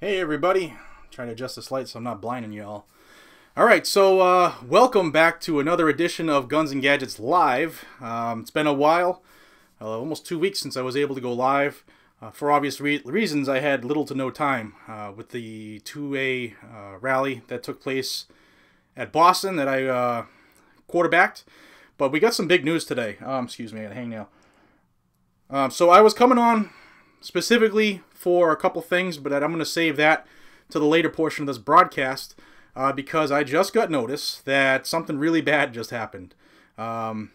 Hey everybody, trying to adjust this light so I'm not blinding you all. Alright, so welcome back to another edition of Guns and Gadgets Live. It's been a while, almost 2 weeks since I was able to go live. For obvious reasons, I had little to no time with the 2A rally that took place at Boston that I quarterbacked. But we got some big news today. Excuse me, I got a hangnail. So I was coming on specifically for a couple things, but I'm going to save that to the later portion of this broadcast because I just got notice that something really bad just happened. Senator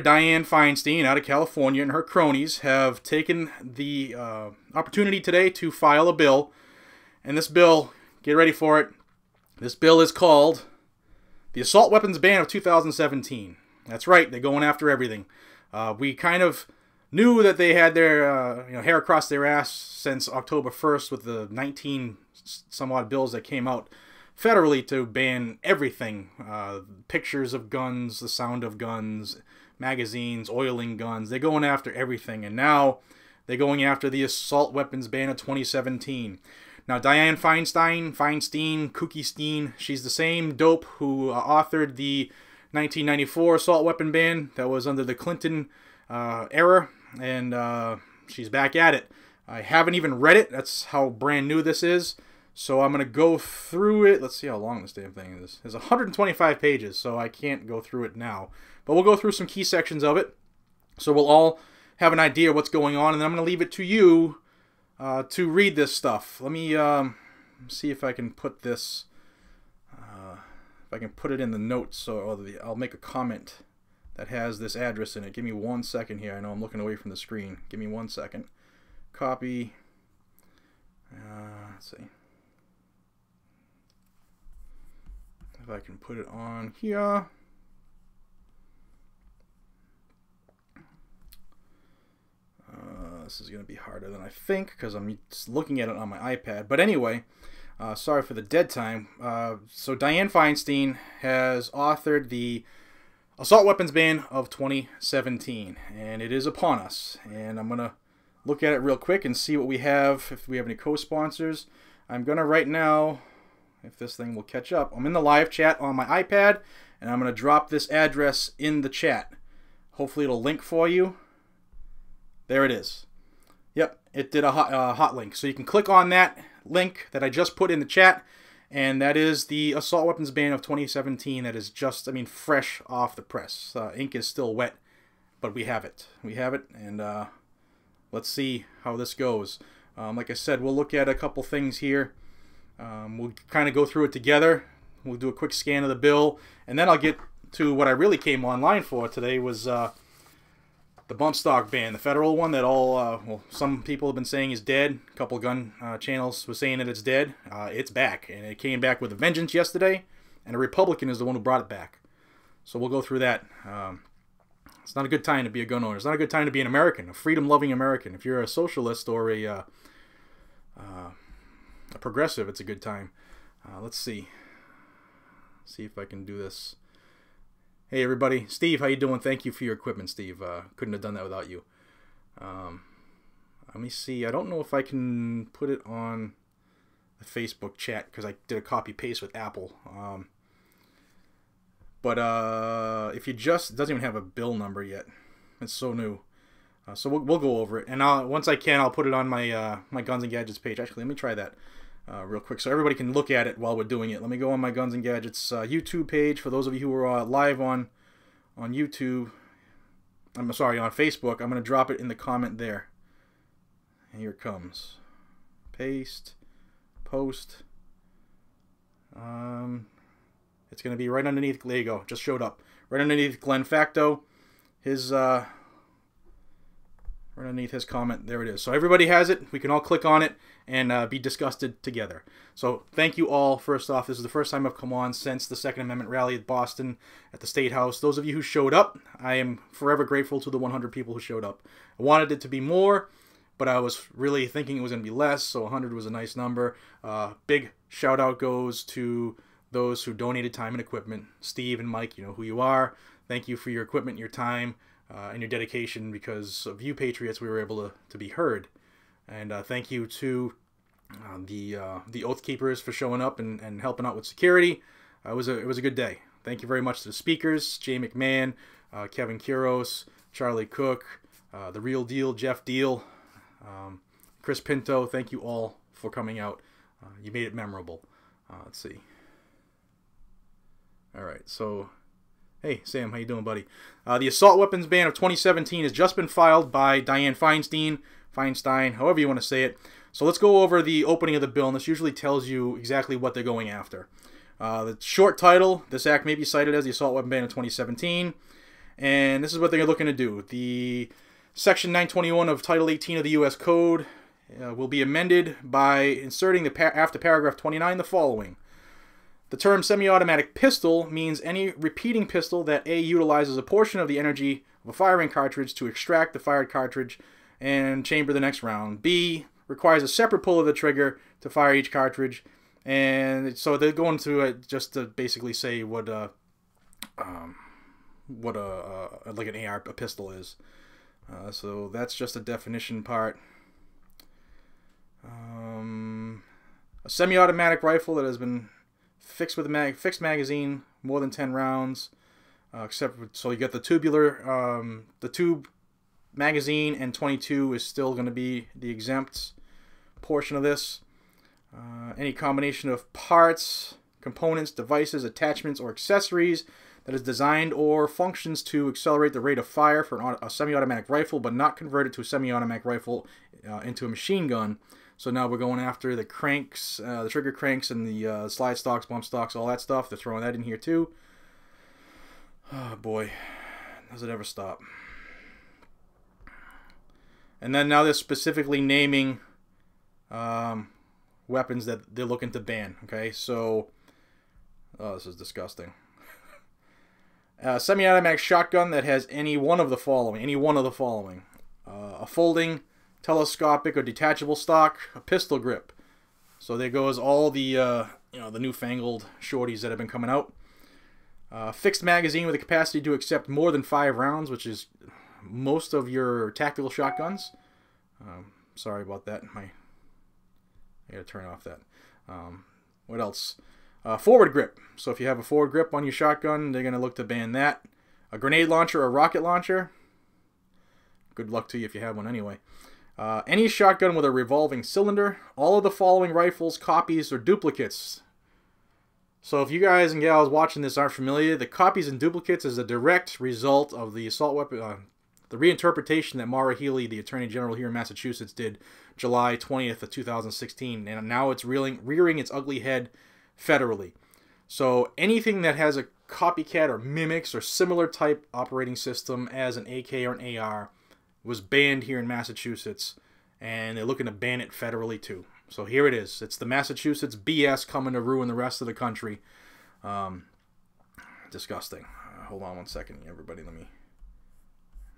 Dianne Feinstein out of California and her cronies have taken the opportunity today to file a bill, and this bill, get ready for it, this bill is called the Assault Weapons Ban of 2017. That's right, they're going after everything. We kind of knew that they had their hair across their ass since October 1st with the 19 some odd bills that came out federally to ban everything. Pictures of guns, the sound of guns, magazines, oiling guns. They're going after everything. And now they're going after the Assault Weapons Ban of 2017. Now, Dianne Feinstein, Kooky Steen, she's the same dope who authored the 1994 assault weapon ban that was under the Clinton era. And she's back at it. I haven't even read it. That's how brand new this is. So I'm going to go through it. Let's see how long this damn thing is. It's 125 pages, so I can't go through it now. But we'll go through some key sections of it. So we'll all have an idea what's going on. And then I'm going to leave it to you to read this stuff. Let me see if I can put this, if I can put it in the notes. I'll make a comment that has this address in it. Give me 1 second here. I know I'm looking away from the screen. Give me 1 second. Copy. Let's see. If I can put it on here. This is going to be harder than I think because I'm just looking at it on my iPad. But anyway, sorry for the dead time. So Dianne Feinstein has authored the Assault Weapons Ban of 2017, and it is upon us. And I'm going to look at it real quick and see what we have, if we have any co-sponsors. I'm going to right now, if this thing will catch up, I'm in the live chat on my iPad, and I'm going to drop this address in the chat. Hopefully it'll link for you. There it is. Yep, it did a hot link. So you can click on that link that I just put in the chat, and that is the Assault Weapons Ban of 2017 that is just, fresh off the press. Ink is still wet, but we have it. We have it, and let's see how this goes. Like I said, we'll look at a couple things here. We'll kind of go through it together. We'll do a quick scan of the bill, and then I'll get to what I really came online for today was the bump stock ban, the federal one that some people have been saying is dead. A couple gun channels were saying that it's dead. It's back, and it came back with a vengeance yesterday, and a Republican is the one who brought it back. So we'll go through that. It's not a good time to be a gun owner. It's not a good time to be an American, a freedom-loving American. If you're a socialist or a progressive, it's a good time. Let's see. See if I can do this. Hey everybody, Steve, how you doing? Thank you for your equipment, Steve. Couldn't have done that without you. Let me see. I don't know if I can put it on the Facebook chat because I did a copy-paste with Apple. But if you just, it doesn't even have a bill number yet. It's so new. So we'll go over it. And once I can, I'll put it on my my Guns and Gadgets page. Actually, let me try that real quick so everybody can look at it while we're doing it. Let me go on my Guns and Gadgets YouTube page. For those of you who are live on YouTube, I'm sorry, on Facebook, I'm going to drop it in the comment there. And here it comes. Paste. Post. It's going to be right underneath. There you go. Just showed up. Right underneath Glenn Facto. His right underneath his comment. There it is. So everybody has it. We can all click on it and be disgusted together. So thank you all. First off, this is the first time I've come on since the Second Amendment rally at Boston at the State House. Those of you who showed up, I am forever grateful to the 100 people who showed up. I wanted it to be more, but I was really thinking it was going to be less, so 100 was a nice number. Big shout out goes to those who donated time and equipment. Steve and Mike, you know who you are. Thank you for your equipment, your time, and your dedication. Because of you patriots, we were able to be heard. And thank you to the Oath Keepers for showing up and helping out with security. It was a good day. Thank you very much to the speakers, Jay McMahon, Kevin Kuros, Charlie Cook, The Real Deal, Jeff Deal, Chris Pinto. Thank you all for coming out. You made it memorable. Let's see. All right, so hey Sam, how you doing, buddy? The assault weapons ban of 2017 has just been filed by Dianne Feinstein, however you want to say it. So let's go over the opening of the bill, and this usually tells you exactly what they're going after. The short title: this act may be cited as the assault weapon ban of 2017, and this is what they're looking to do. The Section 921 of Title 18 of the U.S. Code will be amended by inserting after paragraph 29 the following. The term semi-automatic pistol means any repeating pistol that A, utilizes a portion of the energy of a firing cartridge to extract the fired cartridge and chamber the next round. B, requires a separate pull of the trigger to fire each cartridge. And so they're going to just to basically say what like an AR, a pistol is. So that's just a definition part. A semi-automatic rifle that has been fixed with a fixed magazine, more than 10 rounds, so you got the tubular, the tube magazine, and 22 is still going to be the exempt portion of this. Any combination of parts, components, devices, attachments, or accessories that is designed or functions to accelerate the rate of fire for a semi-automatic rifle, but not convert it to a semi-automatic rifle into a machine gun. So now we're going after the cranks, the trigger cranks, and the slide stocks, bump stocks, all that stuff. They're throwing that in here too. Oh boy, does it ever stop? And then now they're specifically naming weapons that they're looking to ban. Okay, so this is disgusting. Semi-automatic shotgun that has any one of the following. A folding, telescopic, or detachable stock. A pistol grip. So there goes all the the newfangled shorties that have been coming out. Fixed magazine with a capacity to accept more than 5 rounds, which is most of your tactical shotguns. Sorry about that. I gotta turn off that. What else? Forward grip. So if you have a forward grip on your shotgun, they're gonna look to ban that. A grenade launcher or rocket launcher. Good luck to you if you have one anyway. Any shotgun with a revolving cylinder. All of the following rifles, copies, or duplicates. So if you guys and gals watching this aren't familiar, the copies and duplicates is a direct result of the assault weapon, the reinterpretation that Maura Healey, the Attorney General here in Massachusetts, did July 20th of 2016, and now it's rearing its ugly head federally. So anything that has a copycat or mimics or similar type operating system as an AK or an AR was banned here in Massachusetts, and they're looking to ban it federally too. So here it is. It's the Massachusetts BS coming to ruin the rest of the country. Disgusting. Hold on one second, everybody. Let me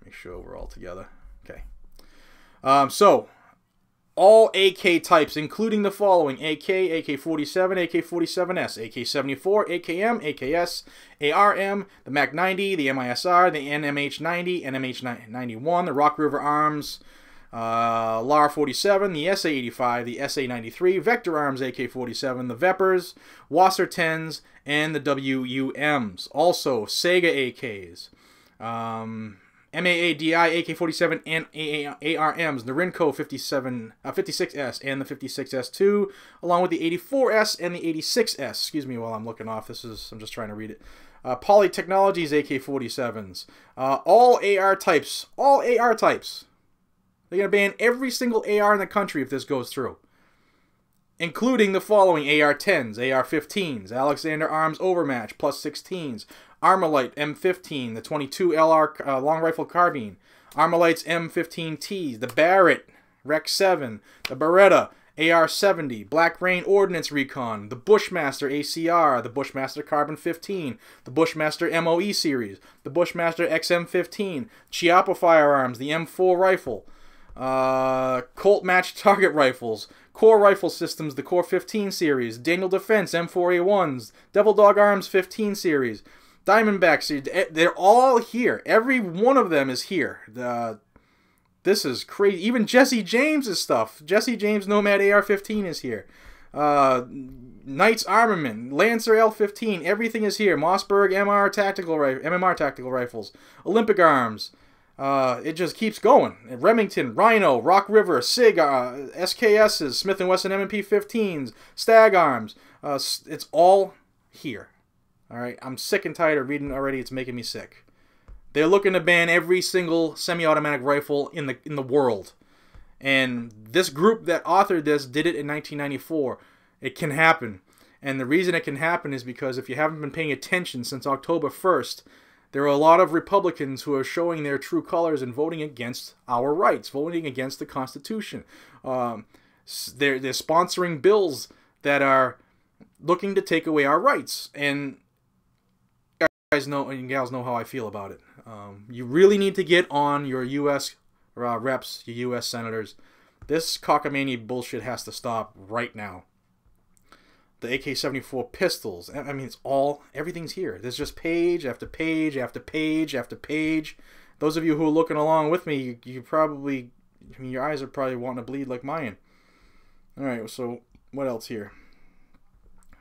make sure we're all together. Okay. So all AK types, including the following: AK, AK-47, AK-47S, AK-74, AKM, AKS, ARM, the MAC-90, the MISR, the NMH-90, NMH-91, the Rock River Arms, LAR-47, the SA-85, the SA-93, Vector Arms AK-47, the Vepers, Wasser 10s, and the WUMs. Also, Sega AKs, MAADI AK-47 and ARMs, the Rinco 56S and the 56S2, along with the 84S and the 86S. Excuse me while I'm looking off. I'm just trying to read it. Poly Technologies AK-47s. All AR types. They're going to ban every single AR in the country if this goes through, including the following: AR-10s, AR-15s, Alexander Arms Overmatch plus 16s, Armalite M15, the 22 LR long rifle carbine, Armalite's M15Ts, the Barrett Rec 7, the Beretta AR-70, Black Rain Ordnance Recon, the Bushmaster ACR, the Bushmaster Carbon 15, the Bushmaster MOE series, the Bushmaster XM15, Chiappa Firearms, the M4 rifle, Colt Match Target Rifles, Core Rifle Systems, the Core 15 series, Daniel Defense M4A1s, Devil Dog Arms 15 series, Diamondback series. They're all here. Every one of them is here. The This is crazy. Even Jesse James' stuff. Jesse James Nomad AR-15 is here. Knight's Armament, Lancer L-15, everything is here. Mossberg MMR tactical rifles, Olympic Arms. It just keeps going. Remington, Rhino, Rock River, SIG, SKSs, Smith & Wesson M&P 15s, Stag Arms. It's all here. All right, I'm sick and tired of reading already. It's making me sick. They're looking to ban every single semi-automatic rifle in the world. And this group that authored this did it in 1994. It can happen. And the reason it can happen is because if you haven't been paying attention since October 1st, there are a lot of Republicans who are showing their true colors and voting against our rights, voting against the Constitution. They're sponsoring bills that are looking to take away our rights. And you guys know and gals know how I feel about it. You really need to get on your U.S. reps, your U.S. senators. This cockamamie bullshit has to stop right now. The AK-74 pistols. I mean, everything's here. There's just page after page after page after page. Those of you who are looking along with me, you probably, I mean, your eyes are probably wanting to bleed like mine. All right, so what else here?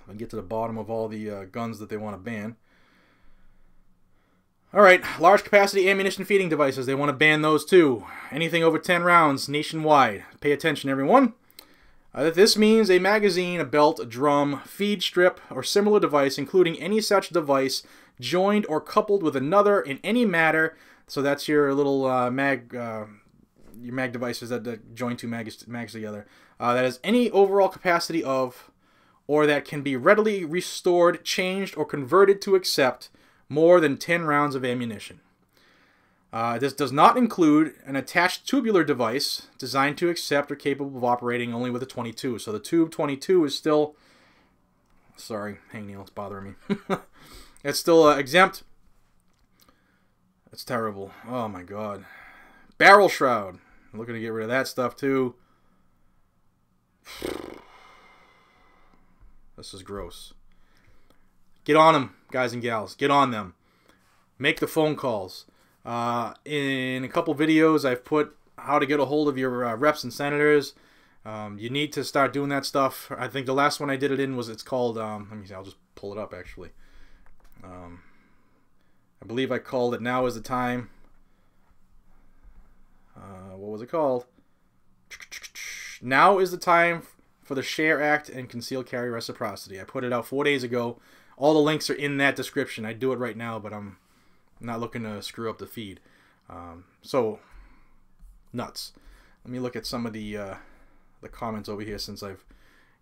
I'll get to the bottom of all the guns that they want to ban. All right, large capacity ammunition feeding devices. They want to ban those too. Anything over 10 rounds nationwide. Pay attention, everyone. This means a magazine, a belt, a drum, feed strip, or similar device, including any such device joined or coupled with another in any matter. So that's your little mag devices that join two mags together. That has any overall capacity of, or that can be readily restored, changed, or converted to accept more than 10 rounds of ammunition. This does not include an attached tubular device designed to accept or capable of operating only with a 22. So the tube 22 is still, sorry, hangnail, it's bothering me. It's still exempt. That's terrible. Oh my god. Barrel shroud. I'm looking to get rid of that stuff too. This is gross. Get on them, guys and gals. Get on them. Make the phone calls. In a couple videos, I've put how to get a hold of your reps and senators. You need to start doing that stuff. I think the last one I did it in was, it's called, let me see, I'll just pull it up actually. I believe I called it Now is the Time. What was it called? Now is the Time for the Share Act and Concealed Carry Reciprocity. I put it out 4 days ago. All the links are in that description. I do it right now, but I'm not looking to screw up the feed. So, nuts. Let me look at some of the comments over here since I've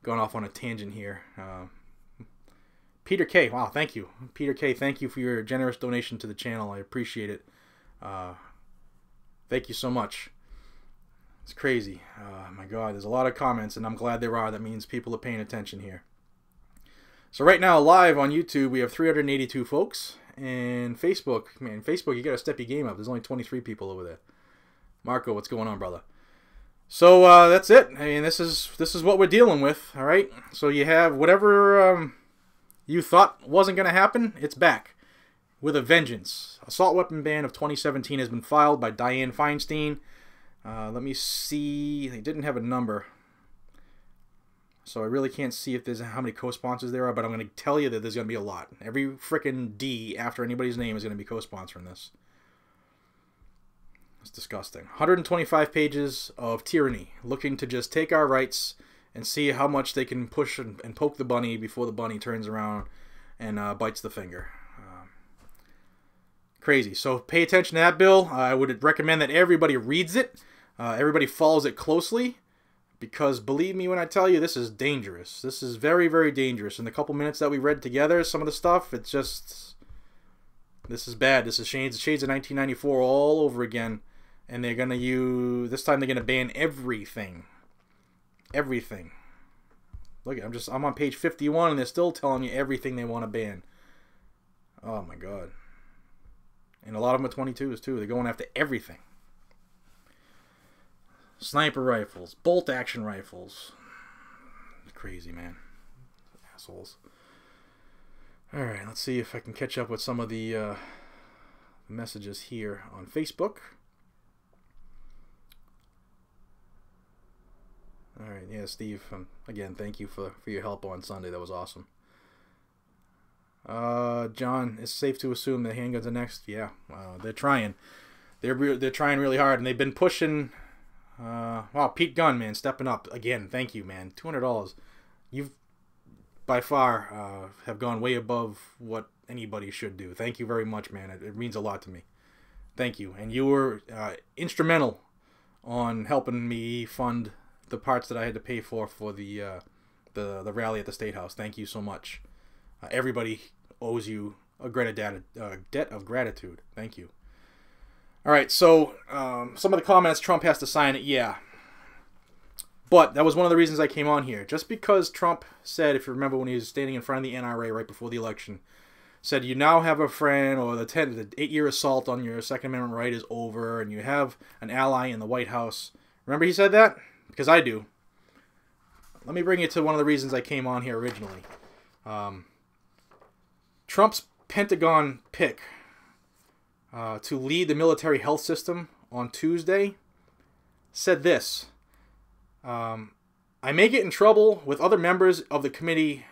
gone off on a tangent here. Peter K. Wow, thank you. Peter K., thank you for your generous donation to the channel. I appreciate it. Thank you so much. It's crazy. My God, there's a lot of comments, and I'm glad there are. That means people are paying attention here. So right now, live on YouTube, we have 382 folks. And Facebook, man, Facebook, you got to step your game up. There's only 23 people over there. Marco, what's going on, brother? So that's it. I mean, this is what we're dealing with. All right. So you have whatever you thought wasn't going to happen. It's back with a vengeance. Assault weapon ban of 2017 has been filed by Dianne Feinstein. Let me see. They didn't have a number, so I really can't see if there's how many co-sponsors there are, but I'm going to tell you that there's going to be a lot. Every frickin' D after anybody's name is going to be co-sponsoring this. It's disgusting. 125 pages of tyranny, looking to just take our rights and see how much they can push and poke the bunny before the bunny turns around and bites the finger. Crazy. So pay attention to that bill. I would recommend that everybody reads it. Everybody follows it closely. Because believe me when I tell you, this is dangerous. This is very, very dangerous. In the couple minutes that we read together, some of the stuff, it's just, this is bad. This is shades of 1994 all over again. And they're going to use, this time they're going to ban everything. Everything. Look, I'm on page 51 and they're still telling you everything they want to ban. Oh my God. And a lot of them are 22s too. They're going after everything. Sniper rifles, bolt action rifles. Crazy, man. Assholes. Alright, let's see if I can catch up with some of the messages here on Facebook. All right, yeah, Steve. Again, thank you for your help on Sunday. That was awesome. John, it's safe to assume that handguns are next. Yeah, they're trying. They're trying really hard, and they've been pushing. Wow, Pete Gunn, man, stepping up again. Thank you, man. $200. You've by far have gone way above what anybody should do. Thank you very much, man. It means a lot to me. Thank you, and you were instrumental on helping me fund the parts that I had to pay for the rally at the State House. Thank you so much. Everybody owes you a debt of gratitude. Thank you. All right, so some of the comments, Trump has to sign it. Yeah. But that was one of the reasons I came on here. Just because Trump said, if you remember when he was standing in front of the NRA right before the election, said you now have a friend, or the 8-year assault on your Second Amendment right is over, and you have an ally in the White House. Remember he said that? Because I do. Let me bring you to one of the reasons I came on here originally. Trump's Pentagon pick to lead the military health system on Tuesday said this. I may get in trouble with other members of the committee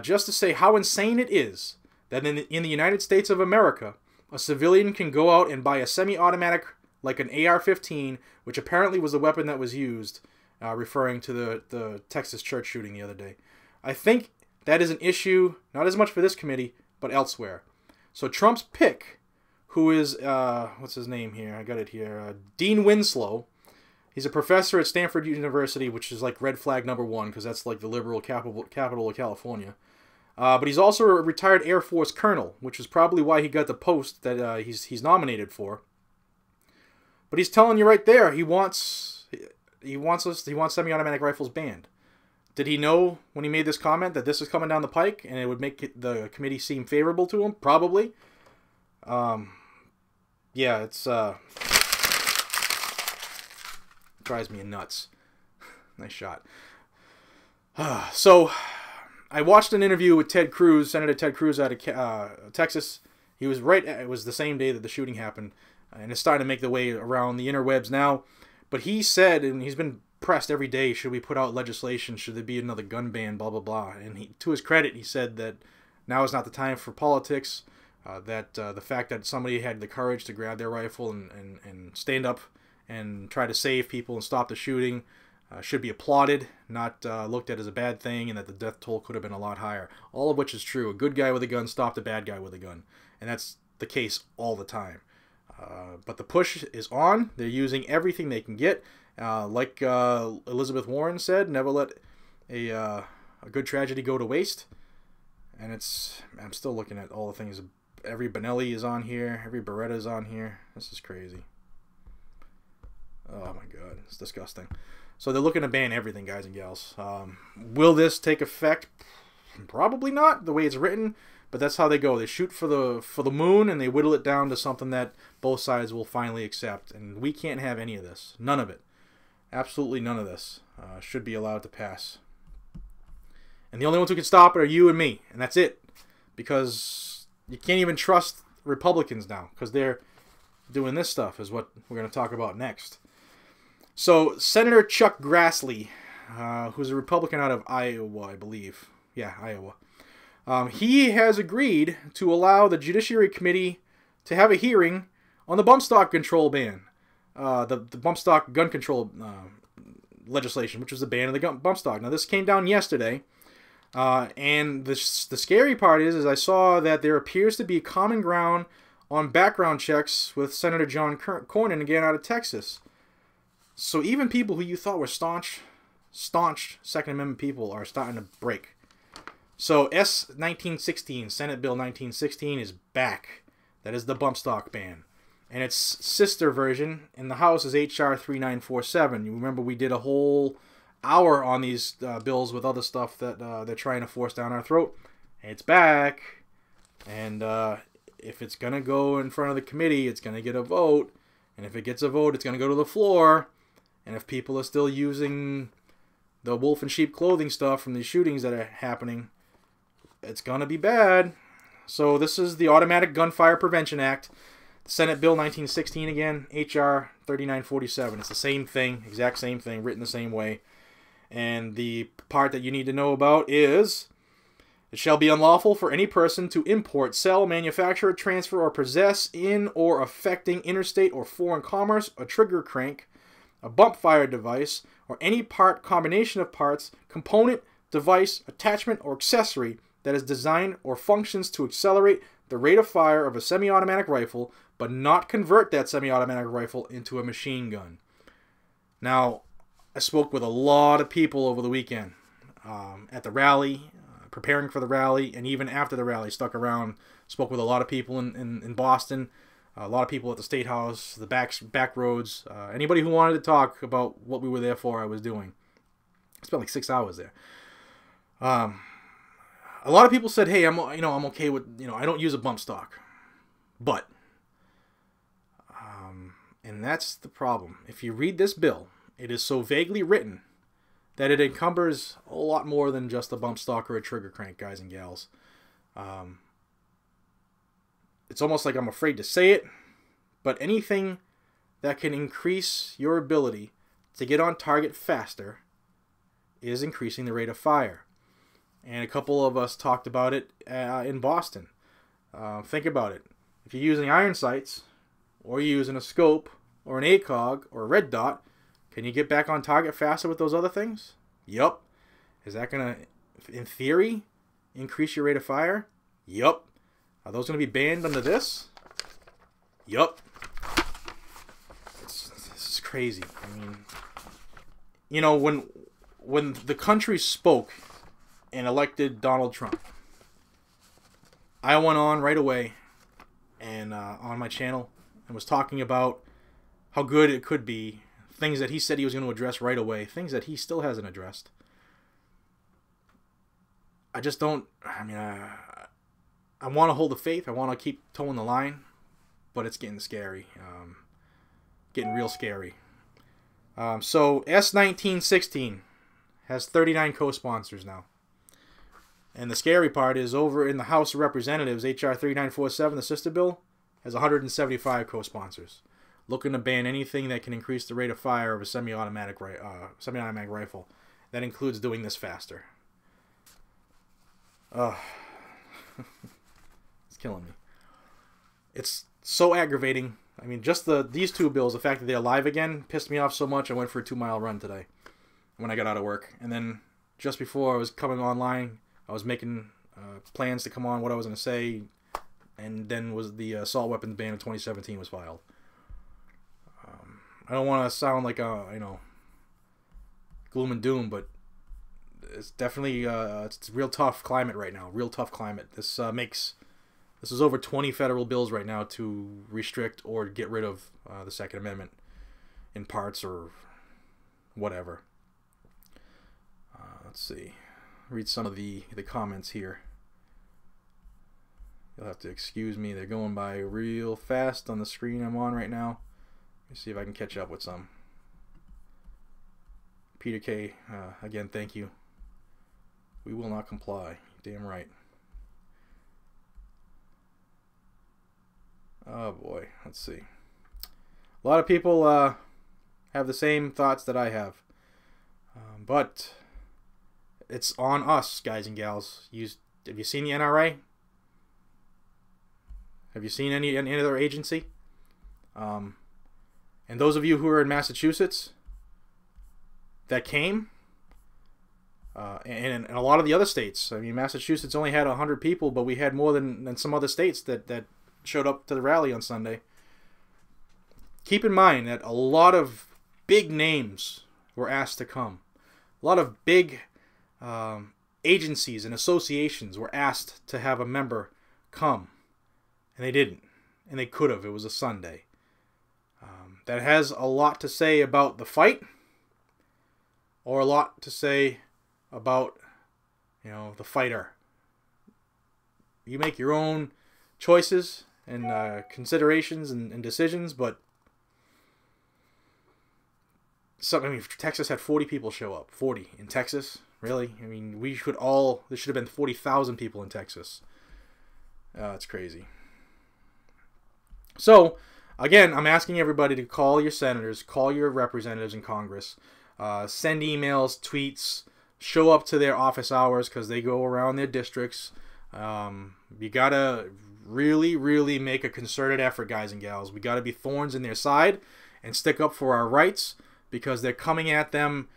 just to say how insane it is that in the United States of America, a civilian can go out and buy a semi-automatic like an AR-15, which apparently was the weapon that was used, referring to the Texas church shooting the other day. I think that is an issue, not as much for this committee, but elsewhere. So Trump's pick, who is, what's his name here? I got it here. Dean Winslow. He's a professor at Stanford University, which is like red flag #1, because that's like the liberal capital of California. But he's also a retired Air Force colonel, which is probably why he got the post that he's nominated for. But he's telling you right there, he wants semi-automatic rifles banned. Did he know when he made this comment that this is coming down the pike and it would make the committee seem favorable to him? Probably. Yeah, it's drives me nuts. Nice shot. So, I watched an interview with Ted Cruz, Senator Ted Cruz out of Texas. He was right. It was the same day that the shooting happened, and it's starting to make the way around the interwebs now. But he said, and he's been pressed every day, should we put out legislation? Should there be another gun ban? Blah, blah, blah. And to his credit, he said that now is not the time for politics, that the fact that somebody had the courage to grab their rifle and stand up and try to save people and stop the shooting should be applauded, not looked at as a bad thing, and that the death toll could have been a lot higher. All of which is true. A good guy with a gun stopped a bad guy with a gun. And that's the case all the time. But the push is on. They're using everything they can get. Like Elizabeth Warren said, never let a good tragedy go to waste. And I'm still looking at all the things. Every Benelli is on here. Every Beretta is on here. This is crazy. Oh my God, it's disgusting. So they're looking to ban everything, guys and gals. Will this take effect? Probably not, the way it's written. But that's how they go. They shoot for the moon, and they whittle it down to something that both sides will finally accept. And we can't have any of this. None of it. Absolutely none of this should be allowed to pass. And the only ones who can stop it are you and me. And that's it. Because you can't even trust Republicans now. Because they're doing this stuff, is what we're going to talk about next. So, Senator Chuck Grassley, who's a Republican out of Iowa, I believe. Yeah, Iowa. He has agreed to allow the Judiciary Committee to have a hearing on the bump stock control ban. The bump stock gun control legislation, which was the ban of the bump stock. Now, this came down yesterday. And the scary part is I saw that there appears to be common ground on background checks with Senator John Cornyn, again, out of Texas. So even people who you thought were staunch Second Amendment people are starting to break. So S-1916, Senate Bill 1916, is back. That is the bump stock ban. And its sister version in the House is H.R. 3947. You remember we did a whole hour on these bills with other stuff that they're trying to force down our throat. It's back. And if it's going to go in front of the committee, it's going to get a vote. And if it gets a vote, it's going to go to the floor. And if people are still using the wolf in sheep clothing stuff from these shootings that are happening, it's going to be bad. So this is the Automatic Gunfire Prevention Act, Senate Bill 1916 again, H.R. 3947. It's the same thing, exact same thing, written the same way. And the part that you need to know about is, it shall be unlawful for any person to import, sell, manufacture, transfer, or possess in or affecting interstate or foreign commerce a trigger crank, a bump fire device, or any part, combination of parts, component, device, attachment, or accessory that is designed or functions to accelerate the rate of fire of a semi-automatic rifle, but not convert that semi-automatic rifle into a machine gun. Now, I spoke with a lot of people over the weekend at the rally, preparing for the rally, and even after the rally, stuck around, spoke with a lot of people in Boston, a lot of people at the State House, the back roads, anybody who wanted to talk about what we were there for, I was doing. I spent like 6 hours there. A lot of people said, "Hey, I'm okay with, I don't use a bump stock," but, and that's the problem. If you read this bill, it is so vaguely written that it encumbers a lot more than just a bump stock or a trigger crank, guys and gals. It's almost like I'm afraid to say it, but anything that can increase your ability to get on target faster is increasing the rate of fire. And a couple of us talked about it in Boston. Think about it. If you're using iron sights, or you're using a scope, or an ACOG, or a red dot, can you get back on target faster with those other things? Yup. Is that going to, in theory, increase your rate of fire? Yup. Are those going to be banned under this? Yup. This is crazy. I mean, when the country spoke and elected Donald Trump, I went on right away and on my channel and was talking about how good it could be, things that he said he was going to address right away, things that he still hasn't addressed. I just don't, I want to hold the faith, I want to keep towing the line, but it's getting scary, getting real scary. So S1916 has 39 co-sponsors now. And the scary part is, over in the House of Representatives, H.R. 3947, the sister bill, has 175 co-sponsors, looking to ban anything that can increase the rate of fire of a semi-automatic rifle. That includes doing this faster. It's killing me. It's so aggravating. I mean, just these two bills, the fact that they're live again, pissed me off so much. I went for a 2-mile run today when I got out of work. And then just before I was coming online, I was making plans to come on, what I was going to say, and then was the assault weapons ban of 2017 was filed. I don't want to sound like a, gloom and doom, but it's definitely it's real tough climate right now. Real tough climate. This is over 20 federal bills right now to restrict or get rid of the Second Amendment in parts or whatever. Let's see. Read some of the comments here. You'll have to excuse me. They're going by real fast on the screen I'm on right now. Let me see if I can catch up with some. Peter K, again, thank you. We will not comply. Damn right. Oh boy, let's see. A lot of people have the same thoughts that I have. But it's on us, guys and gals. Have you seen the NRA? Have you seen any other agency? And those of you who are in Massachusetts that came, and a lot of the other states. I mean, Massachusetts only had 100 people, but we had more than some other states that showed up to the rally on Sunday. Keep in mind that a lot of big names were asked to come. A lot of big agencies and associations were asked to have a member come. And they didn't. And they could have. It was a Sunday. That has a lot to say about the fight, or a lot to say about, the fighter. You make your own choices and considerations and decisions, but Texas had 40 people show up. 40 in Texas? Really? I mean, there should have been 40,000 people in Texas. It's crazy. So, again, I'm asking everybody to call your senators, call your representatives in Congress, send emails, tweets, show up to their office hours because they go around their districts. You gotta really, really make a concerted effort, guys and gals. We gotta be thorns in their side and stick up for our rights, because they're coming at them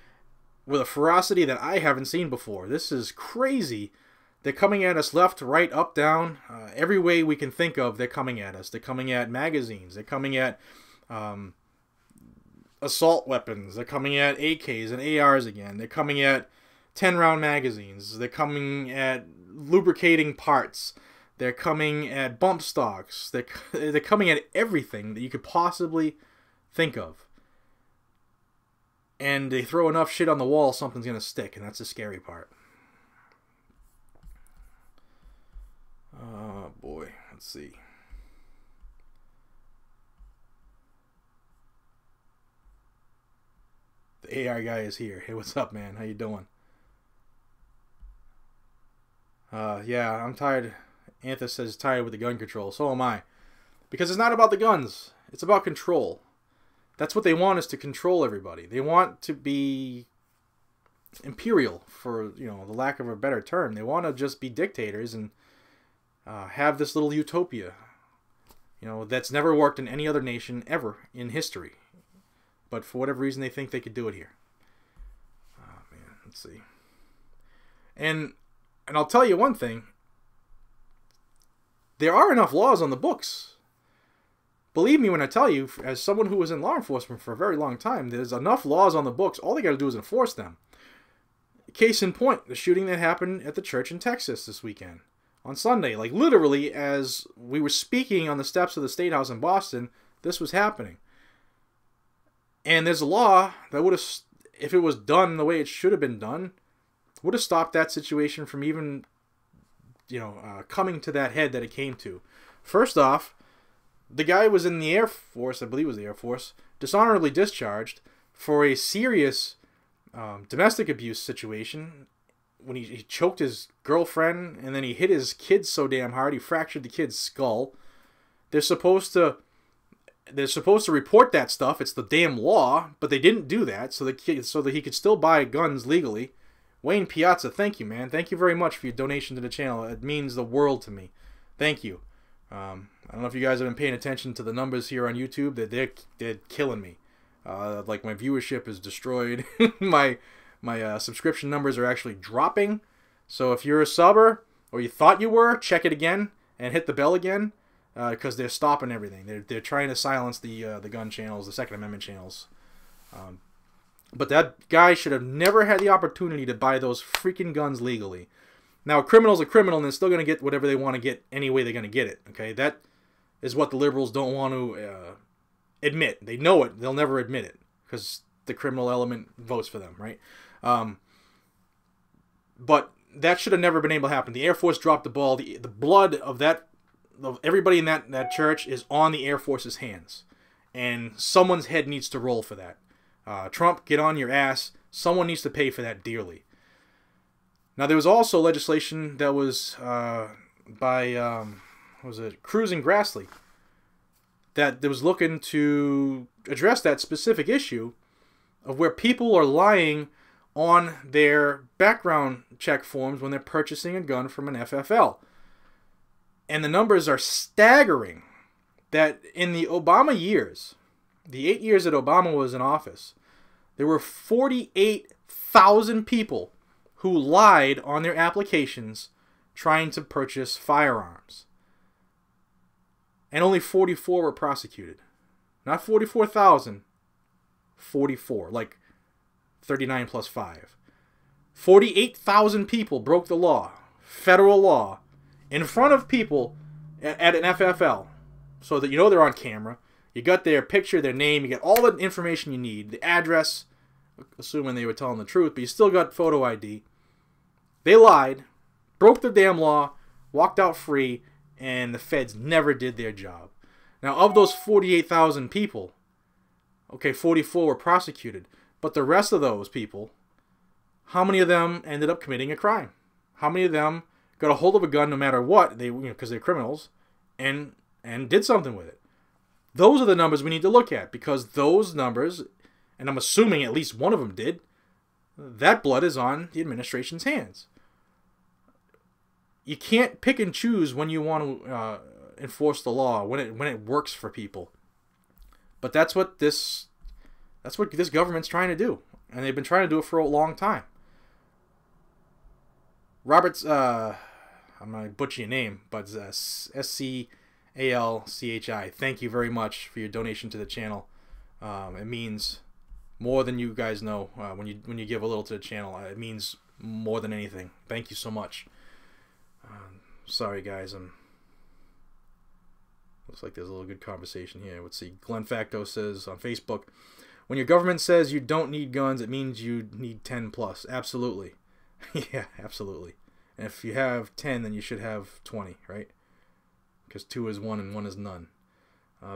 with a ferocity that I haven't seen before. This is crazy. They're coming at us left, right, up, down. Every way we can think of, they're coming at us. They're coming at magazines. They're coming at assault weapons. They're coming at AKs and ARs again. They're coming at 10-round magazines. They're coming at lubricating parts. They're coming at bump stocks. They're coming at everything that you could possibly think of. And they throw enough shit on the wall, something's going to stick, and that's the scary part. Oh, boy. Let's see. The AR guy is here. Hey, what's up, man? How you doing? Yeah, I'm tired. Anthus says tired with the gun control. So am I. Because it's not about the guns. It's about control. That's what they want, is to control everybody. They want to be imperial, for, you know, the lack of a better term. They want to just be dictators and have this little utopia, you know, that's never worked in any other nation ever in history. But for whatever reason, they think they could do it here. Oh, man, let's see. And I'll tell you one thing. There are enough laws on the books. Believe me when I tell you, as someone who was in law enforcement for a very long time, there's enough laws on the books. All they got to do is enforce them. Case in point, the shooting that happened at the church in Texas this weekend. On Sunday, like literally as we were speaking on the steps of the State House in Boston, this was happening. And there's a law that would have, if it was done the way it should have been done, would have stopped that situation from even, you know, coming to that head that it came to. First off, the guy was in the Air Force, I believe it was the Air Force, dishonorably discharged for a serious domestic abuse situation when he choked his girlfriend, and then he hit his kids so damn hard he fractured the kid's skull. They're supposed to report that stuff. It's the damn law, but they didn't do that, so that he could still buy guns legally. Wayne Piazza, thank you, man. Thank you very much for your donation to the channel. It means the world to me. Thank you. I don't know if you guys have been paying attention to the numbers here on YouTube. They're killing me. Like, my viewership is destroyed. my subscription numbers are actually dropping. So if you're a subber, or you thought you were, check it again and hit the bell again, because they're stopping everything. They're trying to silence the gun channels, the Second Amendment channels. But that guy should have never had the opportunity to buy those freaking guns legally. Now, a criminal's a criminal, and they're still going to get whatever they want to get any way they're going to get it. Okay, that is what the liberals don't want to admit. They know it. They'll never admit it because the criminal element votes for them, right? But that should have never been able to happen. The Air Force dropped the ball. The blood of everybody in that church is on the Air Force's hands, and someone's head needs to roll for that. Trump, get on your ass. Someone needs to pay for that dearly. Now, there was also legislation that was by, Cruz and Grassley, that was looking to address that specific issue of where people are lying on their background check forms when they're purchasing a gun from an FFL. And the numbers are staggering that in the Obama years, the 8 years that Obama was in office, there were 48,000 people who lied on their applications trying to purchase firearms. And only 44 were prosecuted. Not 44,000, 44, like 39 plus 5. 48,000 people broke the law, federal law, in front of people at an FFL, so that you know they're on camera. You got their picture, their name, you get all the information you need, the address, assuming they were telling the truth, but you still got photo ID. They lied, broke the damn law, walked out free, and the feds never did their job. Now, of those 48,000 people, okay, 44 were prosecuted, but the rest of those people, how many of them ended up committing a crime? How many of them got a hold of a gun no matter what, because they're criminals, and did something with it? Those are the numbers we need to look at, because those numbers and I'm assuming at least one of them did, that blood is on the administration's hands. You can't pick and choose when you want to enforce the law, when it works for people. But that's what this government's trying to do, and they've been trying to do it for a long time. Robert's, I'm going to butcher your name, but SCALCHI. Thank you very much for your donation to the channel. It means more than you guys know. When you give a little to the channel, it means more than anything. Thank you so much. Sorry guys, looks like there's a little good conversation here. Let's see. Glenn Facto says on Facebook, when your government says you don't need guns, it means you need 10 plus. Absolutely. Yeah, absolutely. And if you have 10, then you should have 20, right? Because 2 is 1 and 1 is none.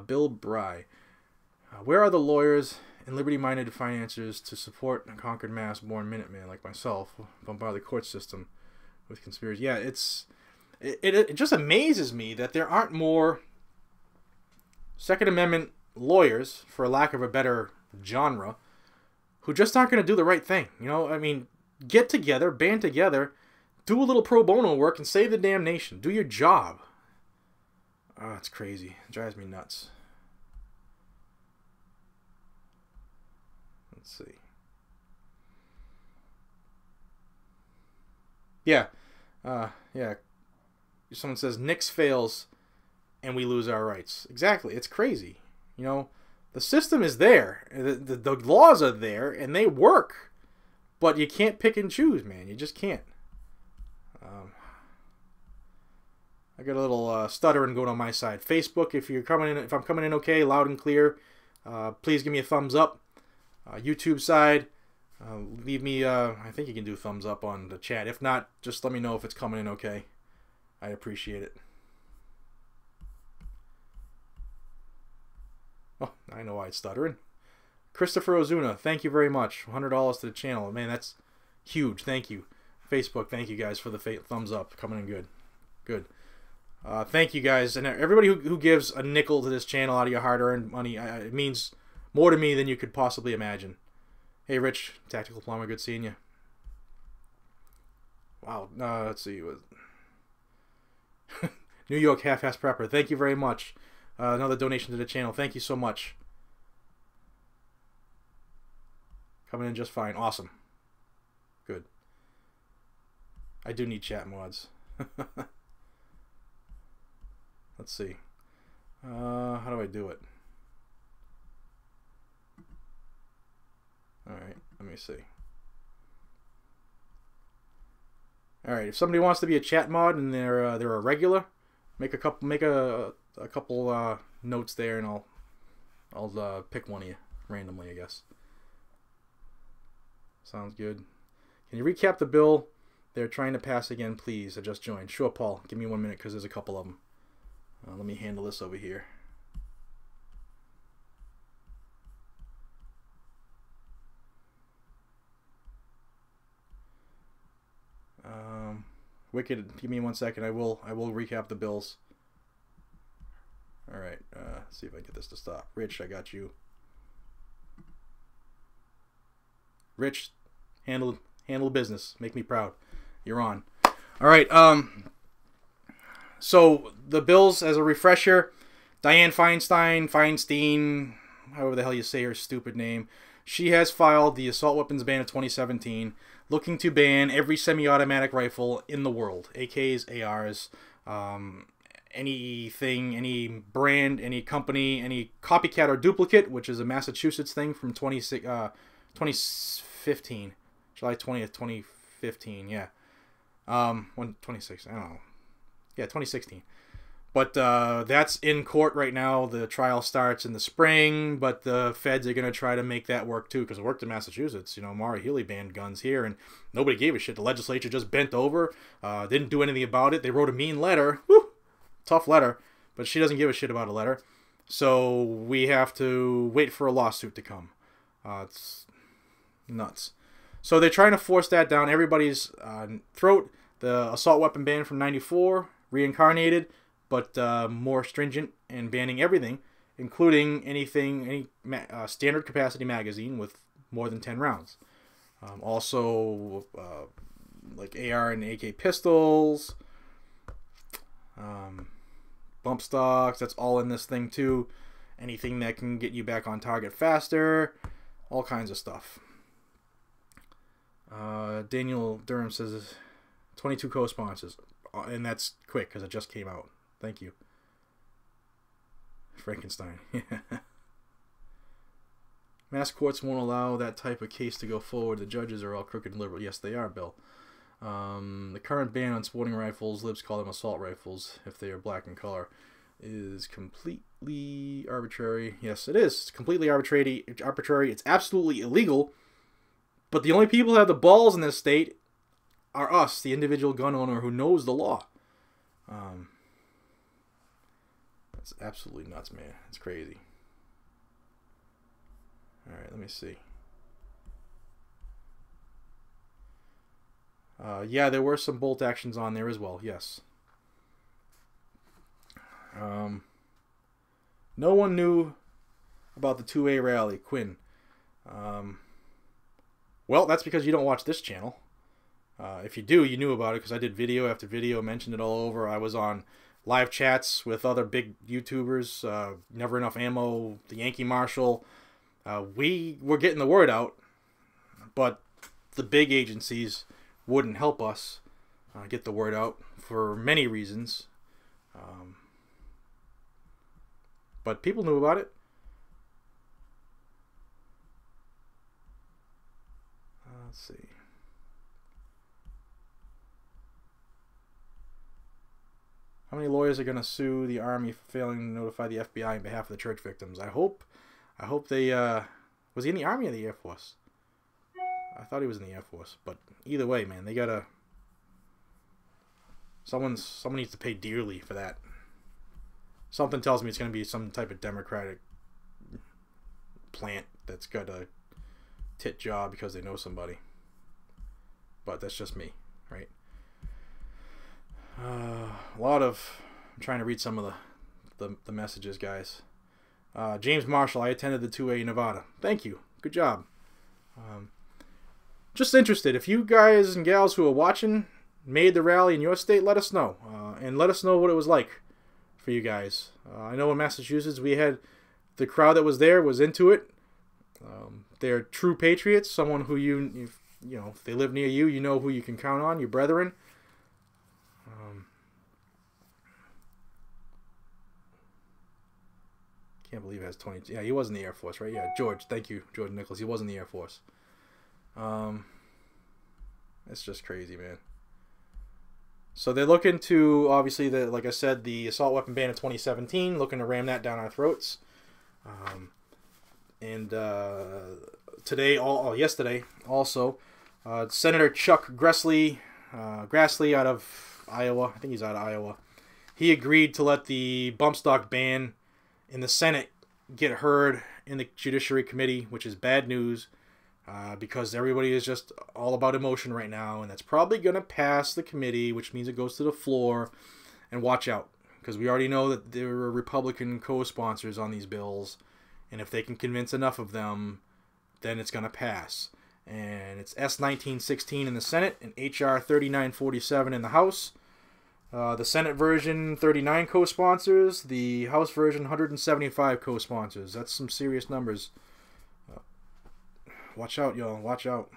Bill Bry. Where are the lawyers and liberty-minded financiers to support a conquered mass-born Minuteman like myself, bombard the court system with conspiracy? Yeah, it just amazes me that there aren't more Second Amendment lawyers, for lack of a better genre, who just aren't going to do the right thing. You know, I mean, get together, band together, do a little pro bono work, and save the damn nation. Do your job. Oh, it's crazy. It drives me nuts. Let's see. Yeah. Yeah. Someone says, Nix fails and we lose our rights. Exactly. It's crazy. You know, the system is there. The laws are there and they work. But you can't pick and choose, man. You just can't. I got a little stuttering going on my side. Facebook, if I'm coming in okay, loud and clear, please give me a thumbs up. YouTube side, leave me, I think you can do thumbs up on the chat. If not, just let me know if it's coming in okay. I'd appreciate it. Oh, I know why it's stuttering. Christopher Ozuna, thank you very much. $100 to the channel. Man, that's huge. Thank you. Facebook, thank you guys for the thumbs up. Coming in good. Good. Thank you guys. And everybody who gives a nickel to this channel out of your hard-earned money, it means more to me than you could possibly imagine. Hey, Rich, Tactical Plumber, good seeing you. Wow, let's see. New York Half-Ass Prepper, thank you very much. Another donation to the channel. Thank you so much. Coming in just fine. Awesome. Good. I do need chat mods. Let's see. How do I do it? Alright, let me see. Alright, if somebody wants to be a chat mod and they're a regular, make a couple notes there, and I'll pick one of you randomly, I guess. Sounds good. Can you recap the bill they're trying to pass again, please? I just joined. Sure, Paul. Give me 1 minute because there's a couple of them. Let me handle this over here. Wicked, give me 1 second. I will recap the bills. All right. See if I can get this to stop. Rich, I got you. Rich, handle business. Make me proud. You're on. All right. So the bills, as a refresher, Dianne Feinstein, however the hell you say her stupid name, she has filed the assault weapons ban of 2017, looking to ban every semi-automatic rifle in the world, AKs, ARs, anything, any brand, any company, any copycat or duplicate, which is a Massachusetts thing from 2015, July 20th, 2015, yeah. 26, I don't know. Yeah, 2016. But that's in court right now. The trial starts in the spring, but the feds are going to try to make that work too, because it worked in Massachusetts. You know, Maura Healey banned guns here, and nobody gave a shit. The legislature just bent over, didn't do anything about it. They wrote a mean letter. Woo! Tough letter, but she doesn't give a shit about a letter. So we have to wait for a lawsuit to come. It's nuts. So they're trying to force that down everybody's throat. The assault weapon ban from '94, reincarnated, but more stringent and banning everything, including any standard capacity magazine with more than 10 rounds. Also, like AR and AK pistols, bump stocks, that's all in this thing too. Anything that can get you back on target faster, all kinds of stuff. Daniel Durham says 22 co-sponsors, and that's quick because it just came out. Thank you. Frankenstein. Mass courts won't allow that type of case to go forward. The judges are all crooked and liberal. Yes, they are, Bill. The current ban on sporting rifles, libs call them assault rifles if they are black in color, is completely arbitrary. Yes, it is. It's completely arbitrary. It's absolutely illegal. But the only people who have the balls in this state are us, the individual gun owner who knows the law. That's absolutely nuts, man. It's crazy. Alright, let me see. Yeah, there were some bolt actions on there as well, yes. No one knew about the 2A rally, Quinn. Well, that's because you don't watch this channel. If you do, you knew about it because I did video after video, mentioned it all over. I was on live chats with other big YouTubers, Never Enough Ammo, the Yankee Marshal. We were getting the word out, but the big agencies wouldn't help us get the word out for many reasons. But people knew about it. Let's see. How many lawyers are going to sue the Army for failing to notify the FBI on behalf of the church victims? I hope they, was he in the Army or the Air Force? I thought he was in the Air Force, but either way, man, they gotta, someone needs to pay dearly for that. Something tells me it's going to be some type of Democratic plant that's got a tit job because they know somebody. But that's just me, right? A lot of, I'm trying to read some of the messages, guys. James Marshall, I attended the 2A Nevada. Thank you. Good job. Just interested. If you guys and gals who are watching made the rally in your state, let us know. And let us know what it was like for you guys. I know in Massachusetts we had the crowd that was there was into it. They're true patriots. Someone who you know, if they live near you, you know who you can count on, your brethren. Can't believe it has 20. Yeah, he was in the Air Force, right? Yeah, George. Thank you, George Nichols. He was in the Air Force. It's just crazy, man. So they're looking to, obviously, like I said, the assault weapon ban of 2017, looking to ram that down our throats. Yesterday, also, Senator Chuck Grassley out of Iowa, I think he's out of Iowa, he agreed to let the bump stock ban in the Senate get heard in the Judiciary Committee, which is bad news because everybody is just all about emotion right now, and that's probably going to pass the committee, which means it goes to the floor. And watch out, because we already know that there are Republican co-sponsors on these bills, and if they can convince enough of them, then it's going to pass. And it's S1916 in the Senate and HR 3947 in the House. The Senate version, 39 co-sponsors. The House version, 175 co-sponsors. That's some serious numbers. Watch out, y'all. Watch out.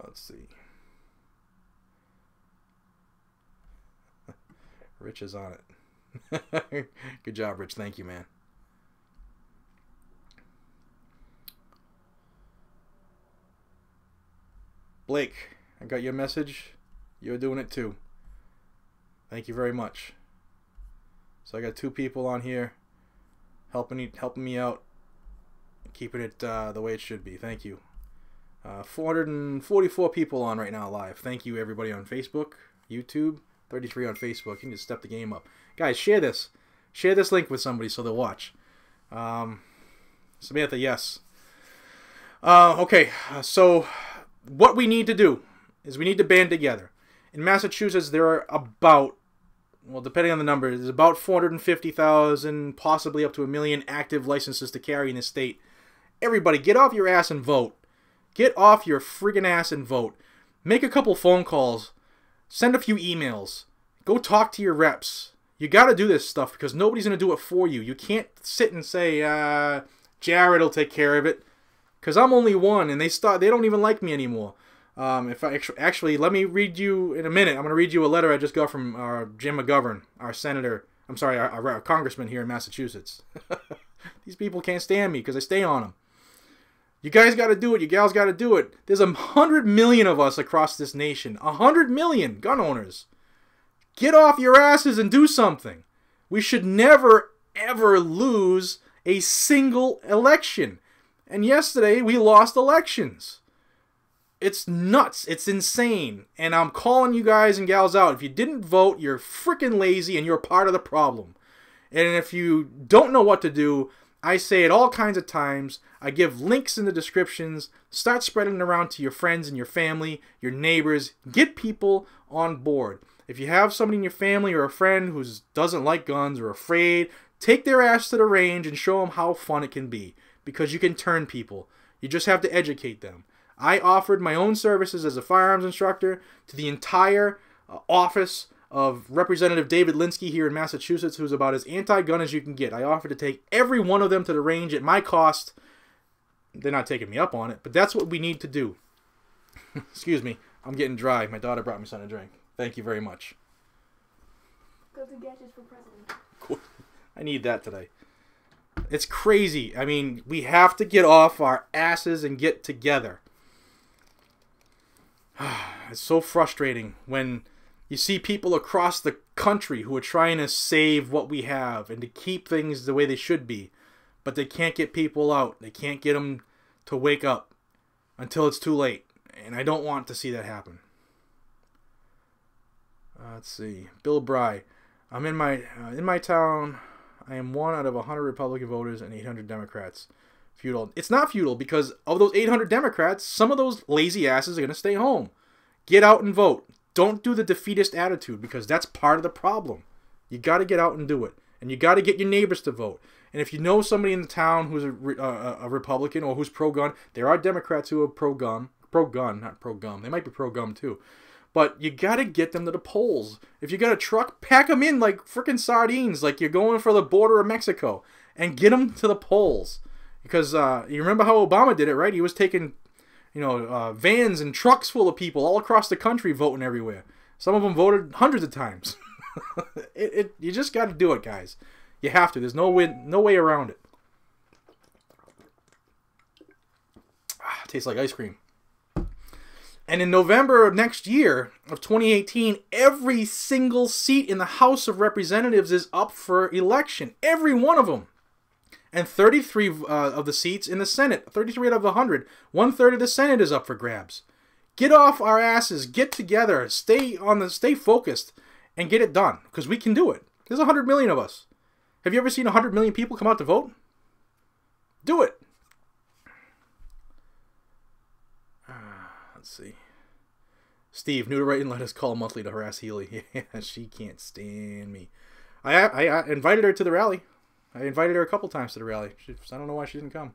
Let's see. Rich is on it. Good job, Rich. Thank you, man. Blake, I got your message. You're doing it too. Thank you very much. So I got 2 people on here helping me out, keeping it the way it should be. Thank you. 444 people on right now live. Thank you, everybody on Facebook, YouTube. 33 on Facebook. You can just step the game up. Guys, share this. Share this link with somebody so they'll watch. Samantha, yes. Okay, so what we need to do is we need to band together. In Massachusetts, there are about well, depending on the number, there's about 450,000, possibly up to 1 million active licenses to carry in the state. Everybody, get off your ass and vote. Get off your friggin' ass and vote. Make a couple phone calls. Send a few emails. Go talk to your reps. You got to do this stuff because nobody's going to do it for you. You can't sit and say, Jared will take care of it. Because I'm only one, and they don't even like me anymore. Actually, let me read you in a minute. I'm going to read you a letter I just got from Jim McGovern, our senator. I'm sorry, our congressman here in Massachusetts. These people can't stand me because I stay on them. You guys got to do it. You gals got to do it. There's 100 million of us across this nation. 100 million gun owners. Get off your asses and do something. We should never, ever lose a single election. And yesterday, we lost elections. It's nuts. It's insane. And I'm calling you guys and gals out. If you didn't vote, you're freaking lazy and you're part of the problem. And if you don't know what to do, I say it all kinds of times. I give links in the descriptions. Start spreading it around to your friends and your family, your neighbors. Get people on board. If you have somebody in your family or a friend who doesn't like guns or afraid, take their ass to the range and show them how fun it can be. Because you can turn people. You just have to educate them. I offered my own services as a firearms instructor to the entire office of Representative David Linsky here in Massachusetts, who's about as anti-gun as you can get. I offered to take every one of them to the range at my cost. They're not taking me up on it, but that's what we need to do. Excuse me, I'm getting dry. My daughter brought me something to drink. Thank you very much. Go to Gadgets for President. Cool. I need that today. It's crazy. I mean, we have to get off our asses and get together. It's so frustrating when you see people across the country who are trying to save what we have and to keep things the way they should be, but they can't get people out. They can't get them to wake up until it's too late, and I don't want to see that happen. Let's see. Bill Bry. I'm in my town. I am 1 out of 100 Republican voters and 800 Democrats. Futile. It's not futile because of those 800 Democrats, some of those lazy asses are going to stay home. Get out and vote. Don't do the defeatist attitude because that's part of the problem. You got to get out and do it. And you got to get your neighbors to vote. And if you know somebody in the town who's a Republican or who's pro-gun, there are Democrats who are pro-gun. Pro-gun, not pro-gum. They might be pro-gum too. But you got to get them to the polls. If you got a truck, pack them in like freaking sardines, like you're going for the border of Mexico. And get them to the polls. Because you remember how Obama did it, right? He was taking, vans and trucks full of people all across the country voting everywhere. Some of them voted hundreds of times. You just got to do it, guys. You have to. There's no way around it. Tastes like ice cream. And in November of next year, of 2018, every single seat in the House of Representatives is up for election. Every one of them. And 33 of the seats in the Senate, 33 out of 100, 1/3 of the Senate is up for grabs. Get off our asses, get together, stay focused, and get it done. Because we can do it. There's 100 million of us. Have you ever seen 100 million people come out to vote? Do it. Let's see. Steve, new to writing letters, call monthly to harass Healy. Yeah, she can't stand me. I invited her to the rally. I invited her a couple times to the rally. I don't know why she didn't come.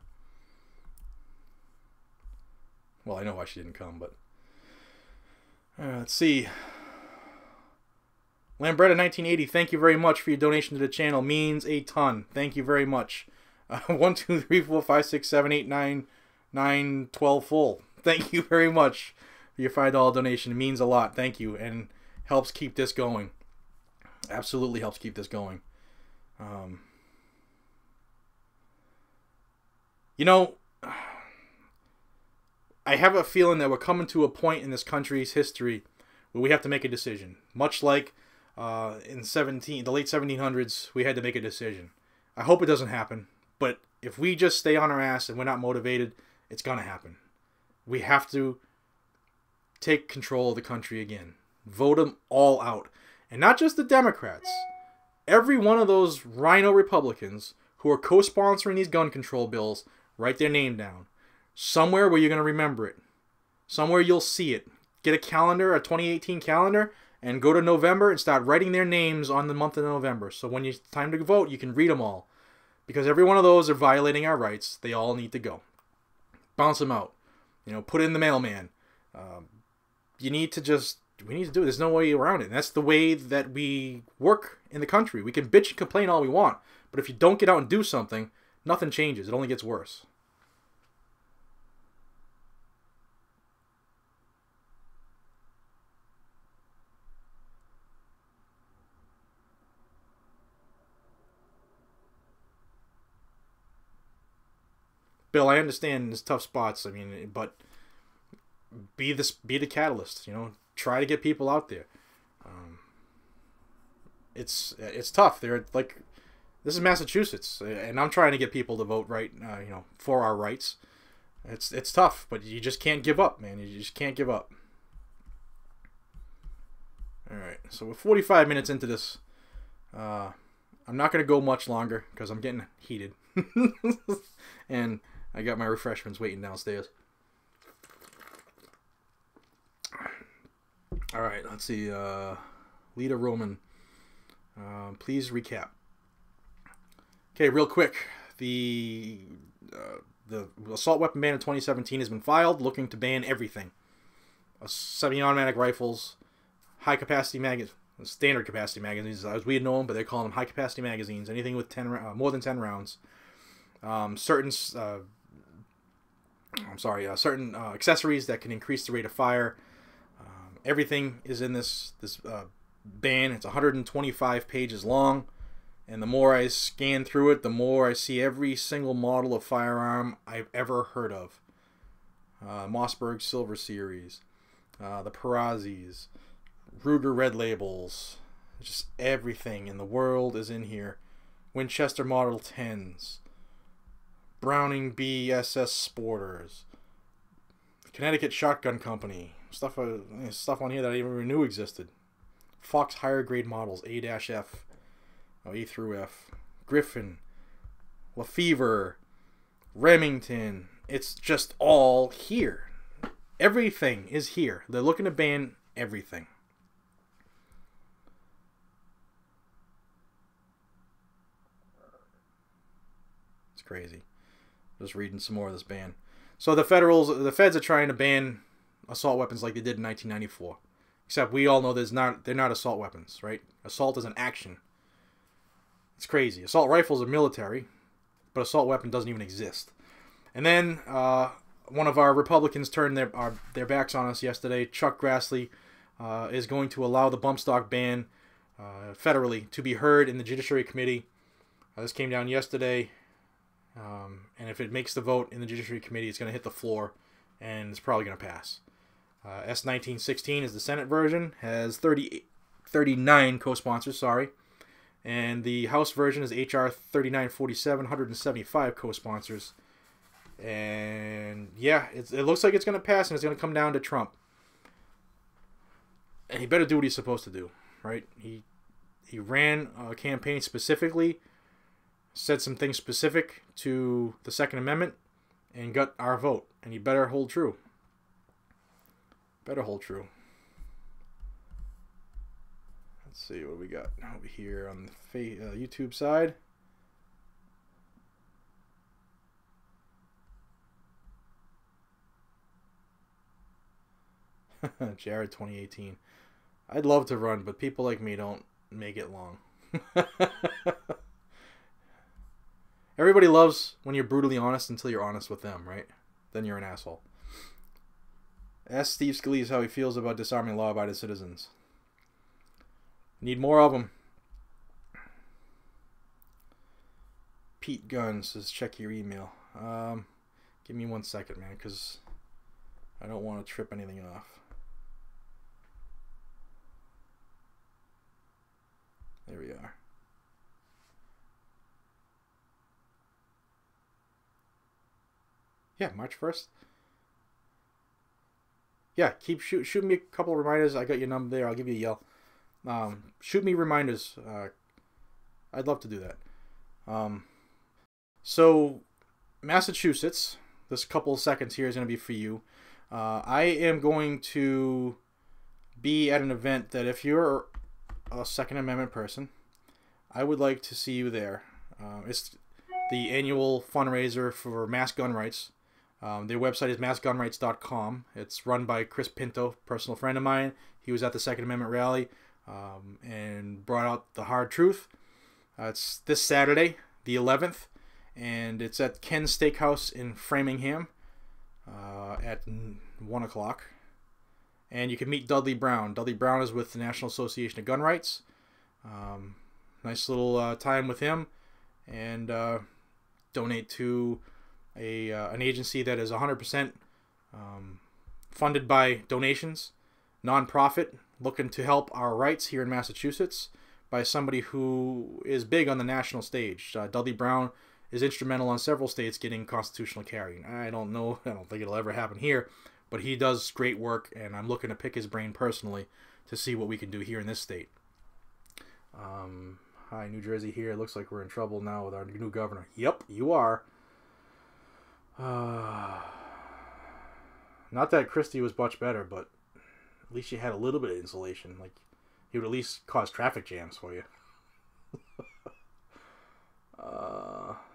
Well, I know why she didn't come, but... let's see. Lambretta 1980, thank you very much for your donation to the channel. Means a ton. Thank you very much. 1, 2, 3, 4, 5, 6, 7, 8, 9, 9, 12 full. Thank you very much for your $5 donation. It means a lot. Thank you. And helps keep this going. Absolutely helps keep this going. I have a feeling that we're coming to a point in this country's history where we have to make a decision. Much like in the late 1700s, we had to make a decision. I hope it doesn't happen, but if we just stay on our ass and we're not motivated, it's going to happen. We have to take control of the country again. Vote them all out. And not just the Democrats. Every one of those rhino Republicans who are co-sponsoring these gun control bills, write their name down. Somewhere where you're going to remember it. Somewhere you'll see it. Get a calendar, a 2018 calendar, and go to November and start writing their names on the month of November. So when it's time to vote, you can read them all. Because every one of those are violating our rights. They all need to go. Bounce them out. You know, put in the mailman. We need to do it. There's no way around it. And that's the way that we work in the country. We can bitch and complain all we want. But if you don't get out and do something, nothing changes. It only gets worse. Bill, I understand there's tough spots. I mean, but be the catalyst. You know, try to get people out there. It's tough. They're like, this is Massachusetts, and I'm trying to get people to vote right. You know, for our rights. It's tough, but you just can't give up, man. You just can't give up. All right, so we're 45 minutes into this. I'm not gonna go much longer because I'm getting heated, and I got my refreshments waiting downstairs. All right, let's see. Lita Roman, please recap. Okay, real quick. The assault weapon ban in 2017 has been filed, looking to ban everything: semi-automatic rifles, high-capacity magazines, standard capacity magazines, as we know them, but they call them high-capacity magazines. Anything with more than 10 rounds. Certain accessories that can increase the rate of fire. Everything is in this ban. It's 125 pages long, and the more I scan through it, the more I see every single model of firearm I've ever heard of. Mossberg Silver Series, the Perazzi's, Ruger Red Labels, just everything in the world is in here. Winchester Model 10s, Browning BSS Sporters, Connecticut Shotgun Company, stuff on here that I even knew existed. Fox higher grade models, A-F, E through F, Griffin, Lefevre, Remington. It's just all here. Everything is here. They're looking to ban everything. It's crazy. Just reading some more of this ban. So the feds are trying to ban assault weapons like they did in 1994. Except we all know they're not assault weapons, right? Assault is an action. It's crazy. Assault rifles are military, but assault weapon doesn't even exist. And then one of our Republicans turned their backs on us yesterday. Chuck Grassley is going to allow the bump stock ban federally to be heard in the Judiciary Committee. This came down yesterday. And if it makes the vote in the Judiciary Committee, it's going to hit the floor, and it's probably going to pass. S1916 is the Senate version, has 39 co-sponsors, sorry. And the House version is HR 3947, 175 co-sponsors. And yeah, it looks like it's going to pass, and it's going to come down to Trump. And he better do what he's supposed to do, right? He ran a campaign specifically, said some things specific to the Second Amendment, and got our vote. And he better hold true. Better hold true. Let's see what we got over here on the YouTube side. Jared 2018. I'd love to run, but people like me don't make it long. Everybody loves when you're brutally honest until you're honest with them, right? Then you're an asshole. Ask Steve Scalise how he feels about disarming law-abiding citizens. Need more of them. Pete Gunn says, check your email. Give me 1 second, man, because I don't want to trip anything off. There we are. Yeah, March 1st. Yeah, keep shoot me a couple of reminders. I got your number there. I'll give you a yell. Shoot me reminders. I'd love to do that. So, Massachusetts, this couple of seconds here is going to be for you. I am going to be at an event that if you're a Second Amendment person, I would like to see you there. It's the annual fundraiser for mass gun rights. Their website is massgunrights.com. It's run by Chris Pinto, personal friend of mine. He was at the Second Amendment rally and brought out the hard truth. It's this Saturday, the 11th, and it's at Ken's Steakhouse in Framingham at 1 o'clock. And you can meet Dudley Brown. Dudley Brown is with the National Association of Gun Rights. Nice little time with him, and donate to an agency that is 100% funded by donations, nonprofit, looking to help our rights here in Massachusetts by somebody who is big on the national stage. Dudley Brown is instrumental on several states getting constitutional carry. I don't think it'll ever happen here, but he does great work, and I'm looking to pick his brain personally to see what we can do here in this state. Hi, New Jersey here. It looks like we're in trouble now with our new governor. Yep, you are. Not that Christie was much better, but at least you had a little bit of insulation. Like, he would at least cause traffic jams for you.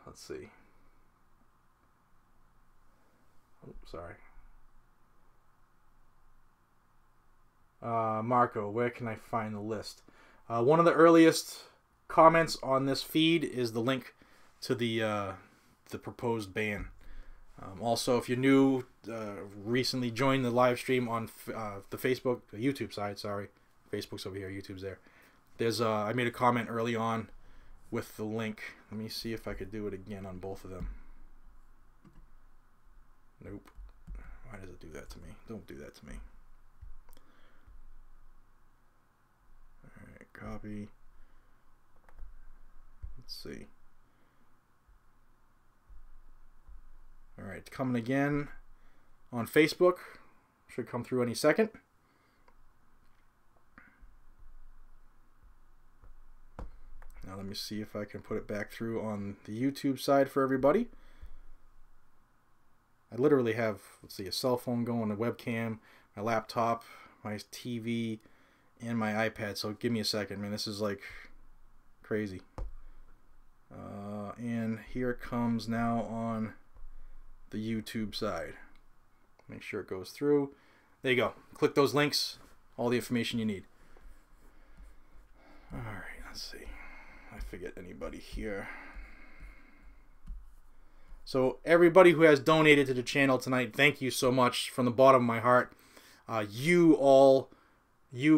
Let's see. Oh, sorry. Marco, where can I find the list? One of the earliest comments on this feed is the link to the proposed ban. Also, if you're new, recently joined the live stream on the YouTube side, sorry. Facebook's over here, YouTube's there. There's I made a comment early on with the link. Let me see if I could do it again on both of them. Nope. Why does it do that to me? Don't do that to me. Alright, copy. Let's see. Alright, coming again on Facebook. Should come through any second. Now let me see if I can put it back through on the YouTube side for everybody. I literally have, let's see, a cell phone going, a webcam, my laptop, my TV, and my iPad. So give me a second, man. This is like crazy. And here it comes now on the YouTube side. Make sure it goes through. There you go. Click those links. All the information you need. Alright, let's see. I forget anybody here. So everybody who has donated to the channel tonight, thank you so much from the bottom of my heart. You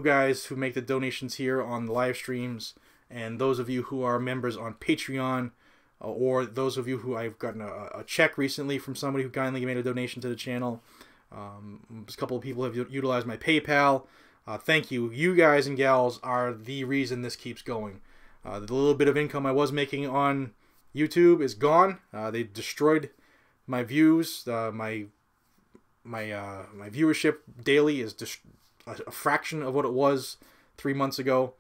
guys who make the donations here on the live streams, and those of you who are members on Patreon, or those of you who I've gotten a check recently from somebody who kindly made a donation to the channel. A couple of people have utilized my PayPal. Thank you. You guys and gals are the reason this keeps going. The little bit of income I was making on YouTube is gone. They destroyed my views. My viewership daily is just a fraction of what it was 3 months ago.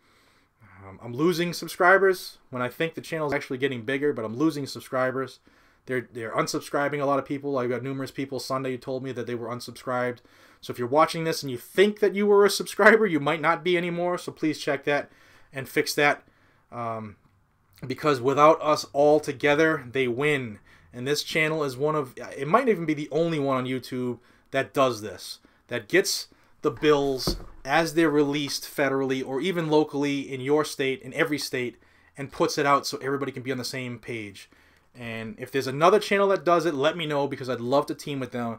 I'm losing subscribers when I think the channel is actually getting bigger, but I'm losing subscribers. They're unsubscribing a lot of people. I've got numerous people Sunday who told me that they were unsubscribed. So if you're watching this and you think that you were a subscriber, you might not be anymore. So please check that and fix that. Because without us all together, they win. And this channel is one of, it might even be the only one on YouTube that does this. That gets the bills as they're released federally or even locally in your state, in every state, and puts it out so everybody can be on the same page. And if there's another channel that does it, let me know, because I'd love to team with them.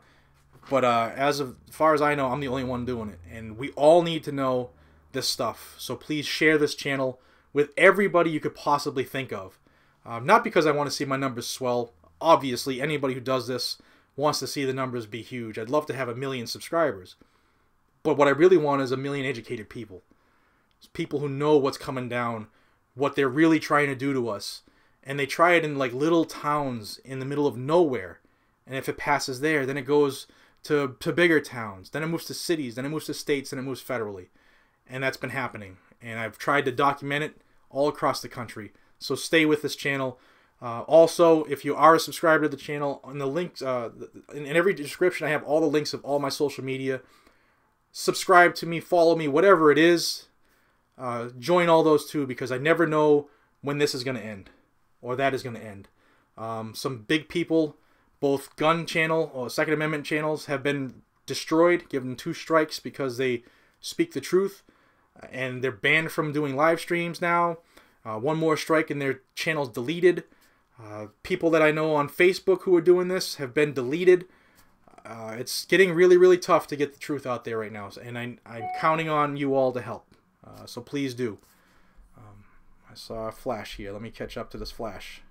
But as far as I know, I'm the only one doing it. And we all need to know this stuff. So please share this channel with everybody you could possibly think of. Not because I want to see my numbers swell. Obviously, anybody who does this wants to see the numbers be huge. I'd love to have 1 million subscribers. But what I really want is 1 million educated people. It's people who know what's coming down, what they're really trying to do to us. And they try it in like little towns in the middle of nowhere. And if it passes there, then it goes to bigger towns. Then it moves to cities. Then it moves to states. Then it moves federally. And that's been happening. And I've tried to document it all across the country. So stay with this channel. Also, if you are a subscriber to the channel, on the links, in every description, I have all the links of all my social media. subscribe to me, follow me, whatever it is. Join all those too, because I never know when this is going to end or that is going to end. Some big people, both gun channel or Second Amendment channels, have been destroyed, given 2 strikes because they speak the truth, and they're banned from doing live streams now. 1 more strike and their channel's deleted. People that I know on Facebook who are doing this have been deleted. It's getting really, really tough to get the truth out there right now, and I'm counting on you all to help. So please do. I saw a flash here. Let me catch up to this flash.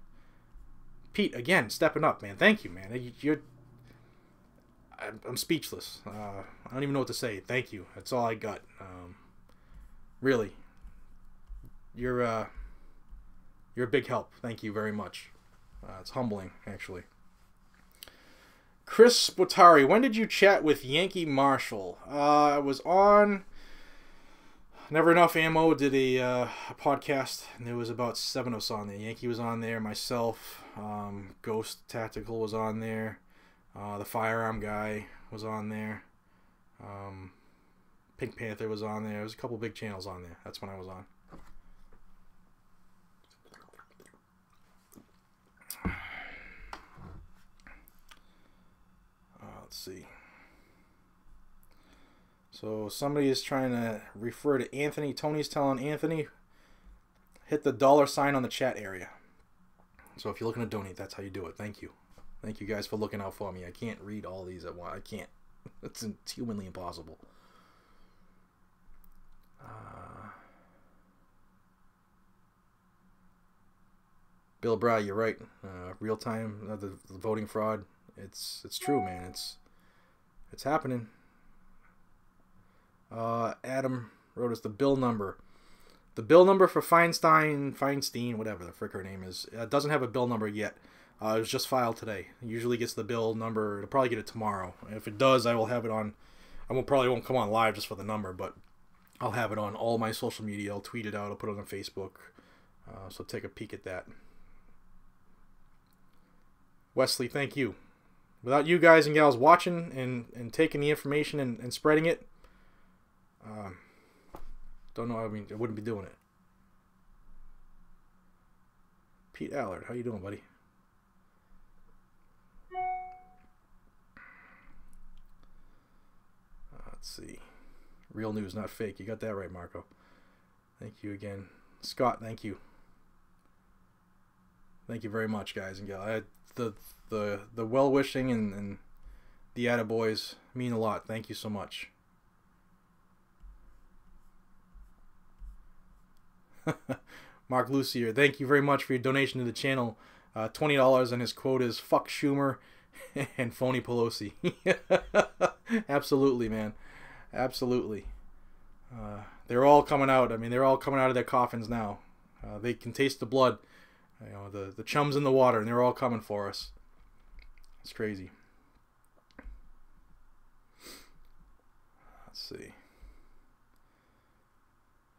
Pete, again, stepping up, man. Thank you, man. I'm speechless. I don't even know what to say. Thank you. That's all I got. Really, you're a big help. Thank you very much. It's humbling, actually. Chris Botari, when did you chat with Yankee Marshall? I was on Never Enough Ammo, did a podcast, and there was about 7 of us on there. Yankee was on there, myself, Ghost Tactical was on there, the Firearm guy was on there, Pink Panther was on there. There was a couple big channels on there. That's when I was on. Let's see. So somebody is trying to refer to Anthony. Tony's telling Anthony, hit the $sign on the chat area. So if you're looking to donate, that's how you do it. Thank you. Thank you guys for looking out for me. I can't read all these at once. I can't. It's humanly impossible. Bill Bry, you're right. Real time, the voting fraud. It's true, man. It's happening. Adam wrote us the bill number. The bill number for Feinstein, whatever the frick her name is, doesn't have a bill number yet. It was just filed today. It usually gets the bill number. It'll probably get it tomorrow. If it does, I will have it on. Probably won't come on live just for the number, but I'll have it on all my social media. I'll tweet it out. I'll put it on Facebook. So take a peek at that. Wesley, thank you. Without you guys and gals watching and taking the information and spreading it, don't know. I mean, I wouldn't be doing it. Pete Allard, how you doing, buddy? Let's see. Real news, not fake. You got that right, Marco. Thank you again. Scott, thank you. Thank you very much, guys and gals. The well-wishing and the attaboys mean a lot. Thank you so much. Mark Lucier, thank you very much for your donation to the channel. $20, and his quote is "Fuck Schumer and phony Pelosi." Absolutely, man. Absolutely. They're all coming out. I mean, they're all coming out of their coffins now. They can taste the blood. You know, the chum's in the water, and they're all coming for us. It's crazy. Let's see.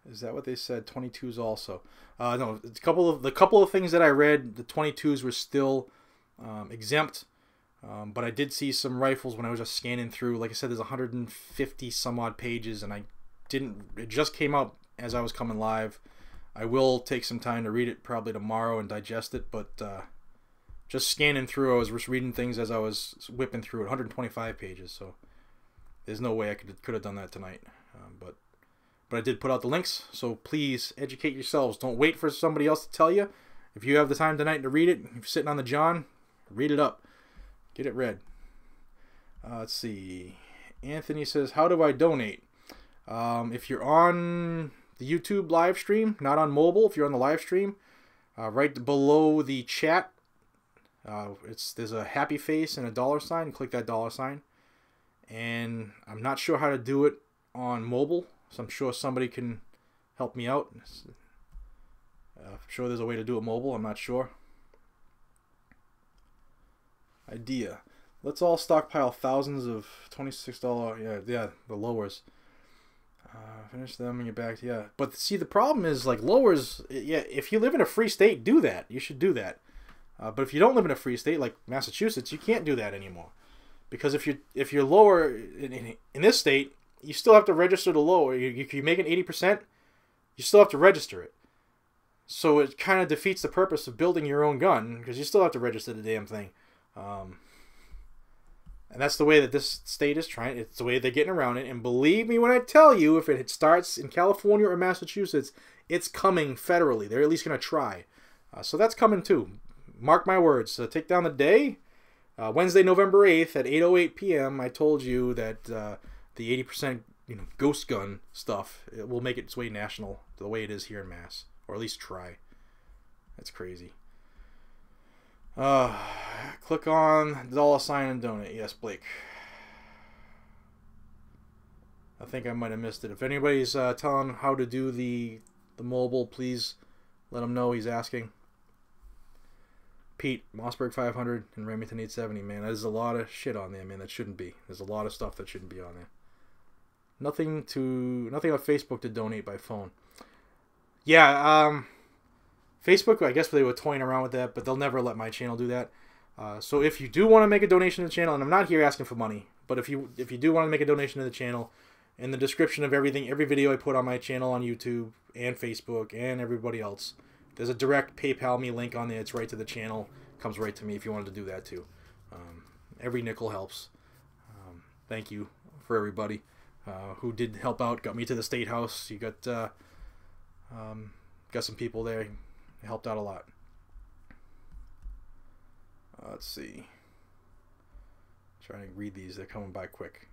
Is that what they said? 22s also. No, the couple of things that I read, the 22s were still exempt. But I did see some rifles when I was just scanning through. Like I said, there's 150 some odd pages, and it just came out as I was coming live. I will take some time to read it probably tomorrow and digest it, but just scanning through, I was just reading things as I was whipping through it. 125 pages, so there's no way I could have done that tonight. But I did put out the links, so please educate yourselves. Don't wait for somebody else to tell you. If you have the time tonight to read it, if you're sitting on the John, read it up. Get it read. Let's see. Anthony says, how do I donate? If you're on the YouTube live stream, not on mobile, if you're on the live stream, right below the chat, there's a happy face and a $sign. Click that $sign. And I'm not sure how to do it on mobile, so I'm sure somebody can help me out. I'm sure there's a way to do it mobile. I'm not sure. Idea. Let's all stockpile thousands of $26. Yeah, the lowers. Finish them and get back to, yeah. But see, the problem is, like, lowers, yeah, if you live in a free state, do that. You should do that. But if you don't live in a free state, like Massachusetts, you can't do that anymore. Because if you're lower in this state, you still have to register the low. You make an 80%, you still have to register it. So it kind of defeats the purpose of building your own gun, because you still have to register the damn thing. And that's the way that this state is trying. It's the way they're getting around it. And believe me when I tell you, if it starts in California or Massachusetts, it's coming federally. They're at least going to try. So that's coming too. Mark my words. Take down the day. Wednesday, November 8th at 8:08 p.m. I told you that the 80% ghost gun stuff, it will make its way national the way it is here in Mass. Or at least try. That's crazy. Click on the $sign and donate. Yes, Blake. I think I might have missed it. If anybody's telling how to do the mobile, please let him know. He's asking. Pete, Mossberg 500 and Remington 870, man. There's a lot of shit on there, man, that shouldn't be. There's a lot of stuff that shouldn't be on there. Nothing on Facebook to donate by phone. Yeah, Facebook, I guess they were toying around with that, but they'll never let my channel do that. So if you do want to make a donation to the channel, and I'm not here asking for money, but if you do want to make a donation to the channel, in the description of every video I put on my channel on YouTube and Facebook and everybody else, there's a direct PayPal me link on there. It's right to the channel. Comes right to me if you wanted to do that too. Every nickel helps. Thank you for everybody who did help out. Got me to the State House. You got some people there. It helped out a lot. Let's see. Trying to read these. They're coming by quick.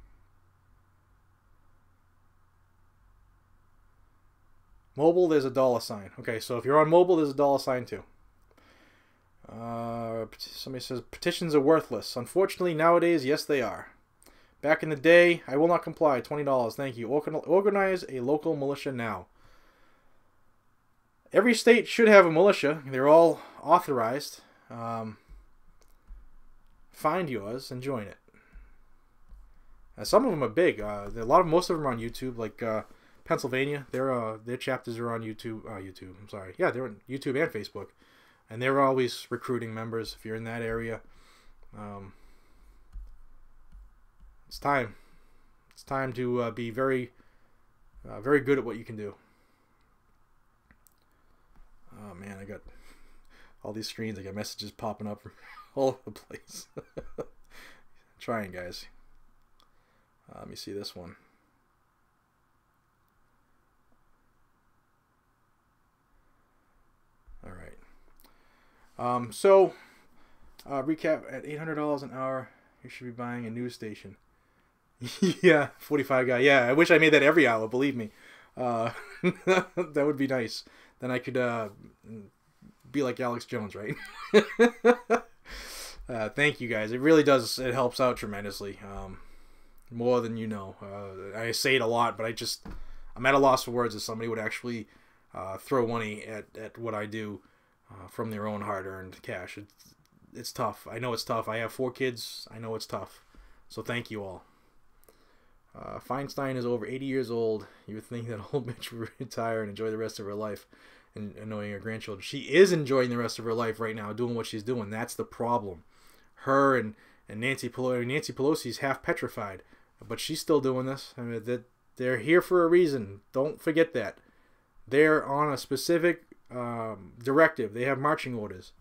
Mobile, there's a $sign. Okay, so if you're on mobile, there's a $sign too. Somebody says, petitions are worthless. Unfortunately, nowadays, yes, they are. Back in the day, I will not comply. $20. Thank you. Organize a local militia now. Every state should have a militia. They're all authorized. Find yours and join it. Some of them are big. Most of them are on YouTube. Like Pennsylvania, their chapters are on YouTube. I'm sorry. Yeah, they're on YouTube and Facebook, and they're always recruiting members. If you're in that area, it's time. It's time to be very, very good at what you can do. Oh man, I got all these screens. I got messages popping up from all over the place. Trying, guys. Let me see this one. All right. So, recap, at $800 an hour, you should be buying a news station. Yeah, 45 guy. Yeah, I wish I made that every hour, believe me. That would be nice. Then I could be like Alex Jones, right? Thank you guys. It really does. It helps out tremendously. More than you know. I say it a lot, but I'm at a loss for words if somebody would actually throw money at what I do from their own hard-earned cash. It's tough. I know it's tough. I have 4 kids. I know it's tough. So thank you all. Feinstein is over 80 years old. You would think that old bitch would retire and enjoy the rest of her life and annoying her grandchildren. She is enjoying the rest of her life right now, doing what she's doing. That's the problem. Her and Nancy Pelosi. Nancy Pelosi's half petrified, but she's still doing this. I mean, they're here for a reason. Don't forget that. They're on a specific directive. They have marching orders.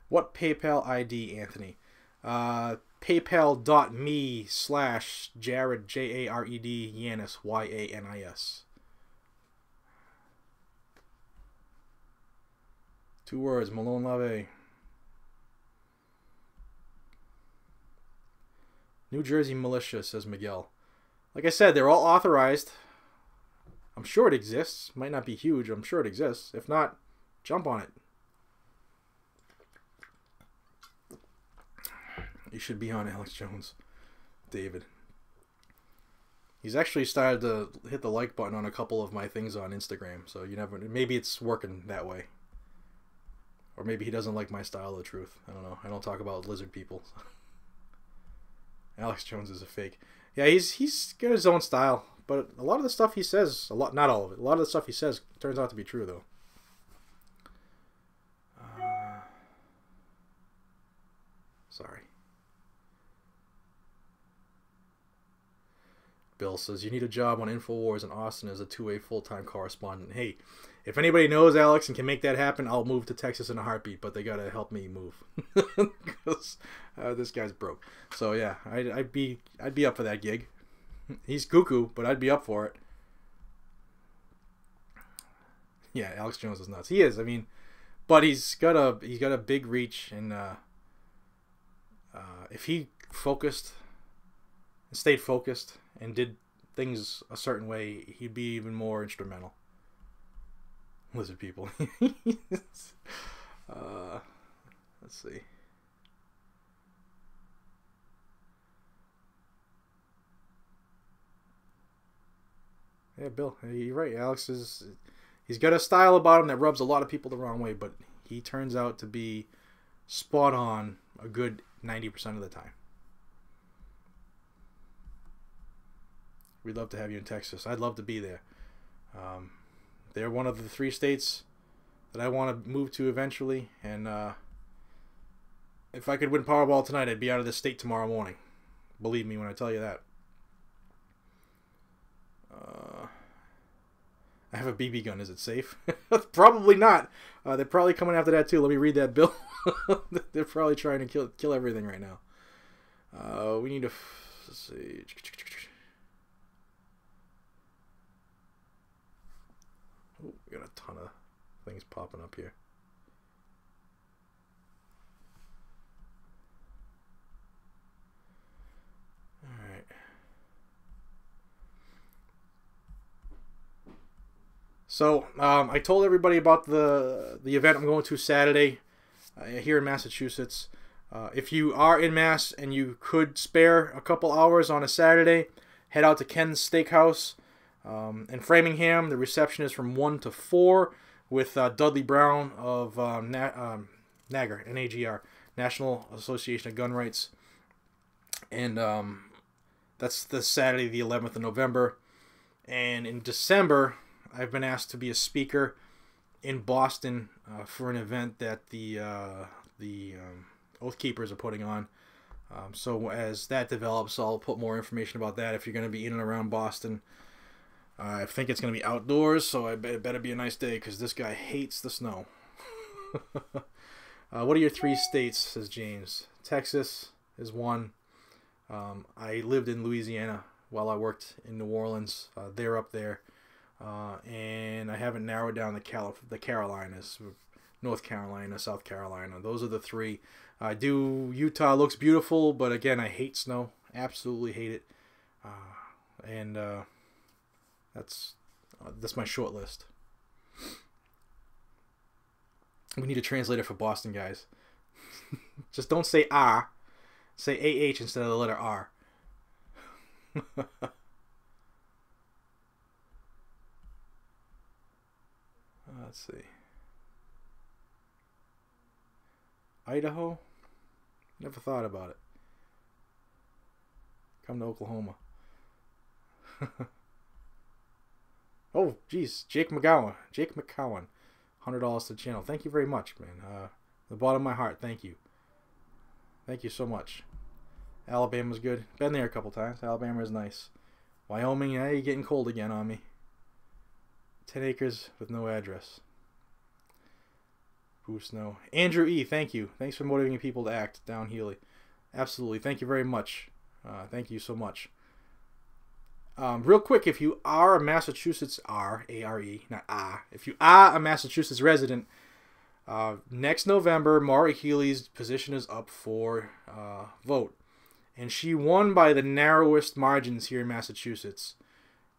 What PayPal ID, Anthony? PayPal.me/Jared, Jared, Yanis, Yanis. 2 words, Malone Lave. New Jersey militia, says Miguel. Like I said, they're all authorized. I'm sure it exists. Might not be huge. I'm sure it exists. If not, jump on it. You should be on Alex Jones, David. He's actually started to hit the like button on a couple of my things on Instagram, so you never. Maybe it's working that way, or maybe he doesn't like my style of truth. I don't know. I don't talk about lizard people. Alex Jones is a fake. Yeah, he's got his own style, but a lot of the stuff he says, not all of it. A lot of the stuff he says turns out to be true, though. Sorry. Bill says, you need a job on InfoWars in Austin as a two-way full-time correspondent. Hey, if anybody knows Alex and can make that happen, I'll move to Texas in a heartbeat, but they got to help me move. Because this guy's broke. So, yeah, I'd be up for that gig. He's cuckoo, but I'd be up for it. Yeah, Alex Jones is nuts. He is, I mean, but he's got a big reach, and if he focused, stayed focused, and did things a certain way, he'd be even more instrumental. Lizard people. Let's see. Yeah, Bill, you're right. Alex he's got a style about him that rubs a lot of people the wrong way, but he turns out to be spot on a good 90% of the time. We'd love to have you in Texas. I'd love to be there. They're one of the 3 states that I want to move to eventually, and if I could win Powerball tonight, I'd be out of this state tomorrow morning. Believe me when I tell you that. I have a BB gun. Is it safe? Probably not. They're probably coming after that too. Let me read that bill. They're probably trying to kill everything right now. We need to let's see. Oh, we got a ton of things popping up here. All right. So I told everybody about the event I'm going to Saturday here in Massachusetts. If you are in Mass and you could spare a couple hours on a Saturday, head out to Ken's Steakhouse in Framingham. The reception is from 1 to 4 with Dudley Brown of NAGR, N-A-G-R, National Association of Gun Rights. And that's the Saturday, the 11th of November. And in December, I've been asked to be a speaker in Boston for an event that the Oath Keepers are putting on. So as that develops, I'll put more information about that if you're going to be in and around Boston. I think it's going to be outdoors, so it better be a nice day because this guy hates the snow. What are your 3 states, says James? Texas is one. I lived in Louisiana while I worked in New Orleans. They're up there. And I haven't narrowed down the Carolinas, North Carolina, South Carolina. Those are the 3. Utah looks beautiful, but again, I hate snow. Absolutely hate it. And that's my short list. We need a translator for Boston, guys. Just don't say ah. Say AH instead of the letter R. Let's see. Idaho? Never thought about it. Come to Oklahoma. Oh, geez. Jake McGowan. $100 to the channel. Thank you very much, man. The bottom of my heart, thank you. Thank you so much. Alabama's good. Been there a couple times. Alabama is nice. Wyoming, yeah, you're getting cold again on me. 10 acres with no address. Boo snow. Andrew E., thank you. Thanks for motivating people to act down Healy. Absolutely. Thank you very much. Thank you so much. Real quick, if you are a Massachusetts, A-R-E, not ah. If you are a Massachusetts resident, next November, Maura Healy's position is up for vote. And she won by the narrowest margins here in Massachusetts.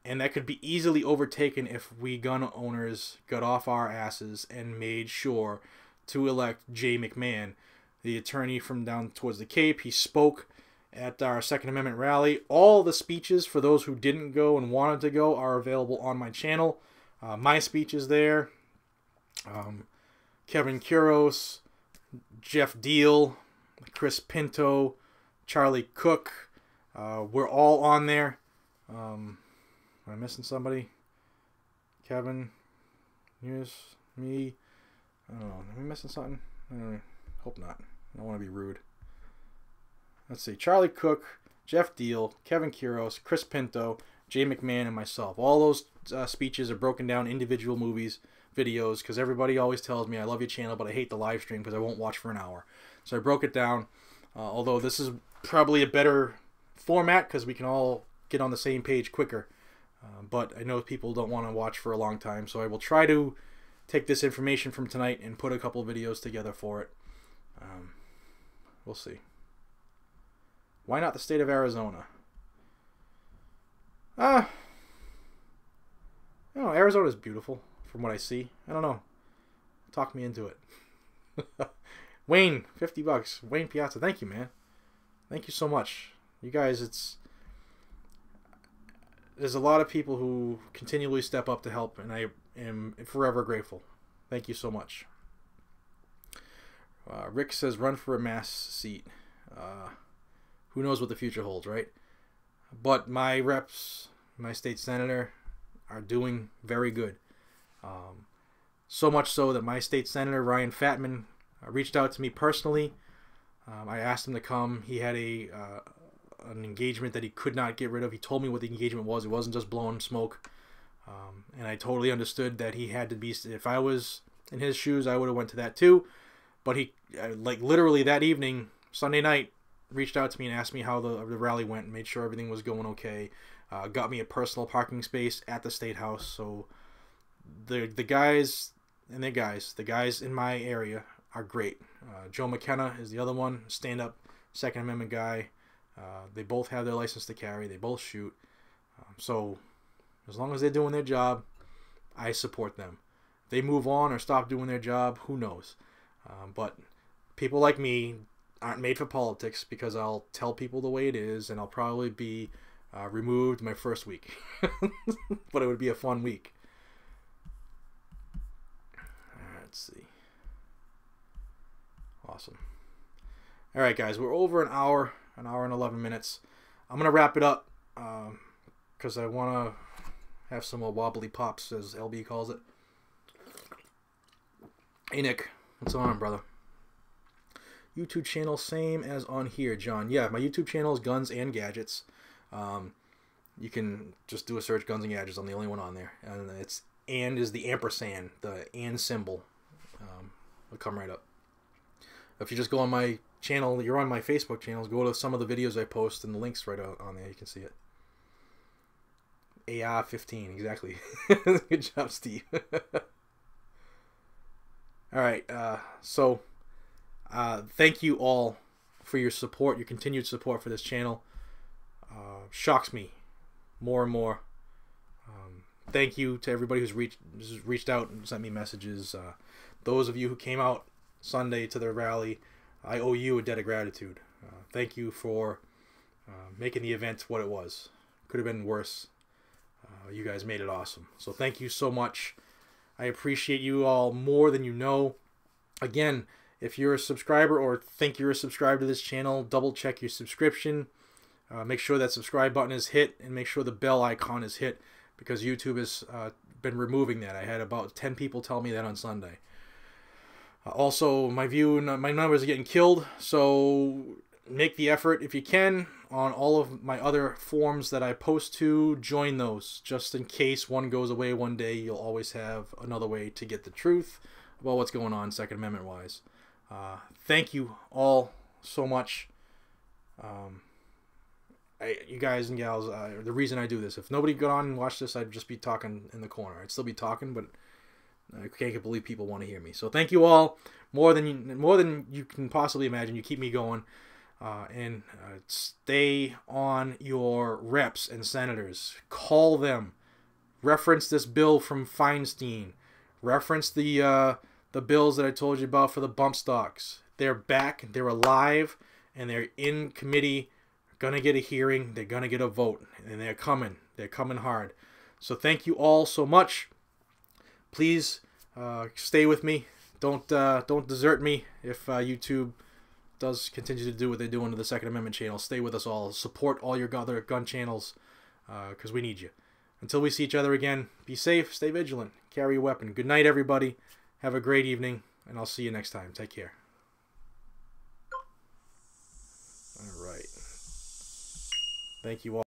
And that could be easily overtaken if we gun owners got off our asses and made sure to elect Jay McMahon, the attorney from down towards the Cape. He spoke at our Second Amendment rally. All the speeches for those who didn't go and wanted to go are available on my channel. My speech is there. Kevin Kuros, Jeff Deal, Chris Pinto, Charlie Cook. We're all on there. Am I missing somebody? Kevin, here's me. I don't know. Am I missing something? I hope not. I don't want to be rude. Let's see. Charlie Cook, Jeff Deal, Kevin Kuros, Chris Pinto, Jay McMahon, and myself. All those speeches are broken down individual movies, videos, because everybody always tells me, I love your channel, but I hate the live stream because I won't watch for an hour. So I broke it down, although this is probably a better format because we can all get on the same page quicker. But I know people don't want to watch for a long time, so I will try to take this information from tonight and put a couple videos together for it. We'll see. Why not the state of Arizona? Arizona's beautiful from what I see. I don't know. Talk me into it. Wayne, $50. Wayne Piazza, thank you, man. Thank you so much. You guys, there's a lot of people who continually step up to help, and I am forever grateful. Thank you so much. Rick says, run for a mass seat. Who knows what the future holds, right? But my reps, my state senator, are doing very good. So much so that my state senator, Ryan Fatman, reached out to me personally. I asked him to come. He had an engagement that he could not get rid of. He told me what the engagement was. It wasn't just blowing smoke. And I totally understood that he had to be, if I was in his shoes, I would have went to that too. But he, like literally that evening, Sunday night, reached out to me and asked me how the rally went and made sure everything was going okay. Got me a personal parking space at the State House. So the guys and the guys in my area are great. Joe McKenna is the other one, stand-up Second Amendment guy. They both have their license to carry. They both shoot. So as long as they're doing their job, I support them. If they move on or stop doing their job, who knows? But people like me aren't made for politics because I'll tell people the way it is, and I'll probably be removed my first week. But it would be a fun week. Let's see. Awesome. All right, guys, we're over an hour and 11 minutes. I'm going to wrap it up because I want to have some more wobbly pops, as LB calls it. Hey, Nick. What's on, brother? YouTube channel, same as on here, John. Yeah, my YouTube channel is Guns and Gadgets. You can just do a search, Guns and Gadgets. I'm the only one on there. And it's and is the ampersand, the and symbol. It'll come right up. If you just go on my channel, you're on my Facebook channels, go to some of the videos I post and the links right out on there. You can see it. AR-15, exactly. Good job, Steve. All right, so thank you all for your support, your continued support for this channel. Shocks me more and more. Thank you to everybody who's reached out and sent me messages. Those of you who came out Sunday to the rally, I owe you a debt of gratitude. Thank you for making the event what it was. Could have been worse. You guys made it awesome. So thank you so much. I appreciate you all more than you know. Again, if you're a subscriber or think you're a subscriber to this channel, double check your subscription. Make sure that subscribe button is hit and make sure the bell icon is hit because YouTube has been removing that. I had about 10 people tell me that on Sunday. Also, my numbers are getting killed, so make the effort if you can on all of my other forums that I post to. Join those. Just in case one goes away one day, you'll always have another way to get the truth about what's going on Second Amendment wise. Thank you all so much. You guys and gals, the reason I do this, if nobody got on and watched this, I'd just be talking in the corner. I'd still be talking, but I can't believe people want to hear me. So thank you all more than you can possibly imagine. You keep me going, and stay on your reps and senators. Call them. Reference this bill from Feinstein. Reference the bills that I told you about for the bump stocks. They're back. They're alive, and they're in committee. They're gonna get a hearing. They're gonna get a vote, and they're coming. They're coming hard. So thank you all so much. Please stay with me. Don't desert me if YouTube does continue to do what they're doing to the Second Amendment channel. Stay with us all. Support all your other gun channels because we need you. Until we see each other again, be safe, stay vigilant, carry a weapon. Good night, everybody. Have a great evening, and I'll see you next time. Take care. All right. Thank you all.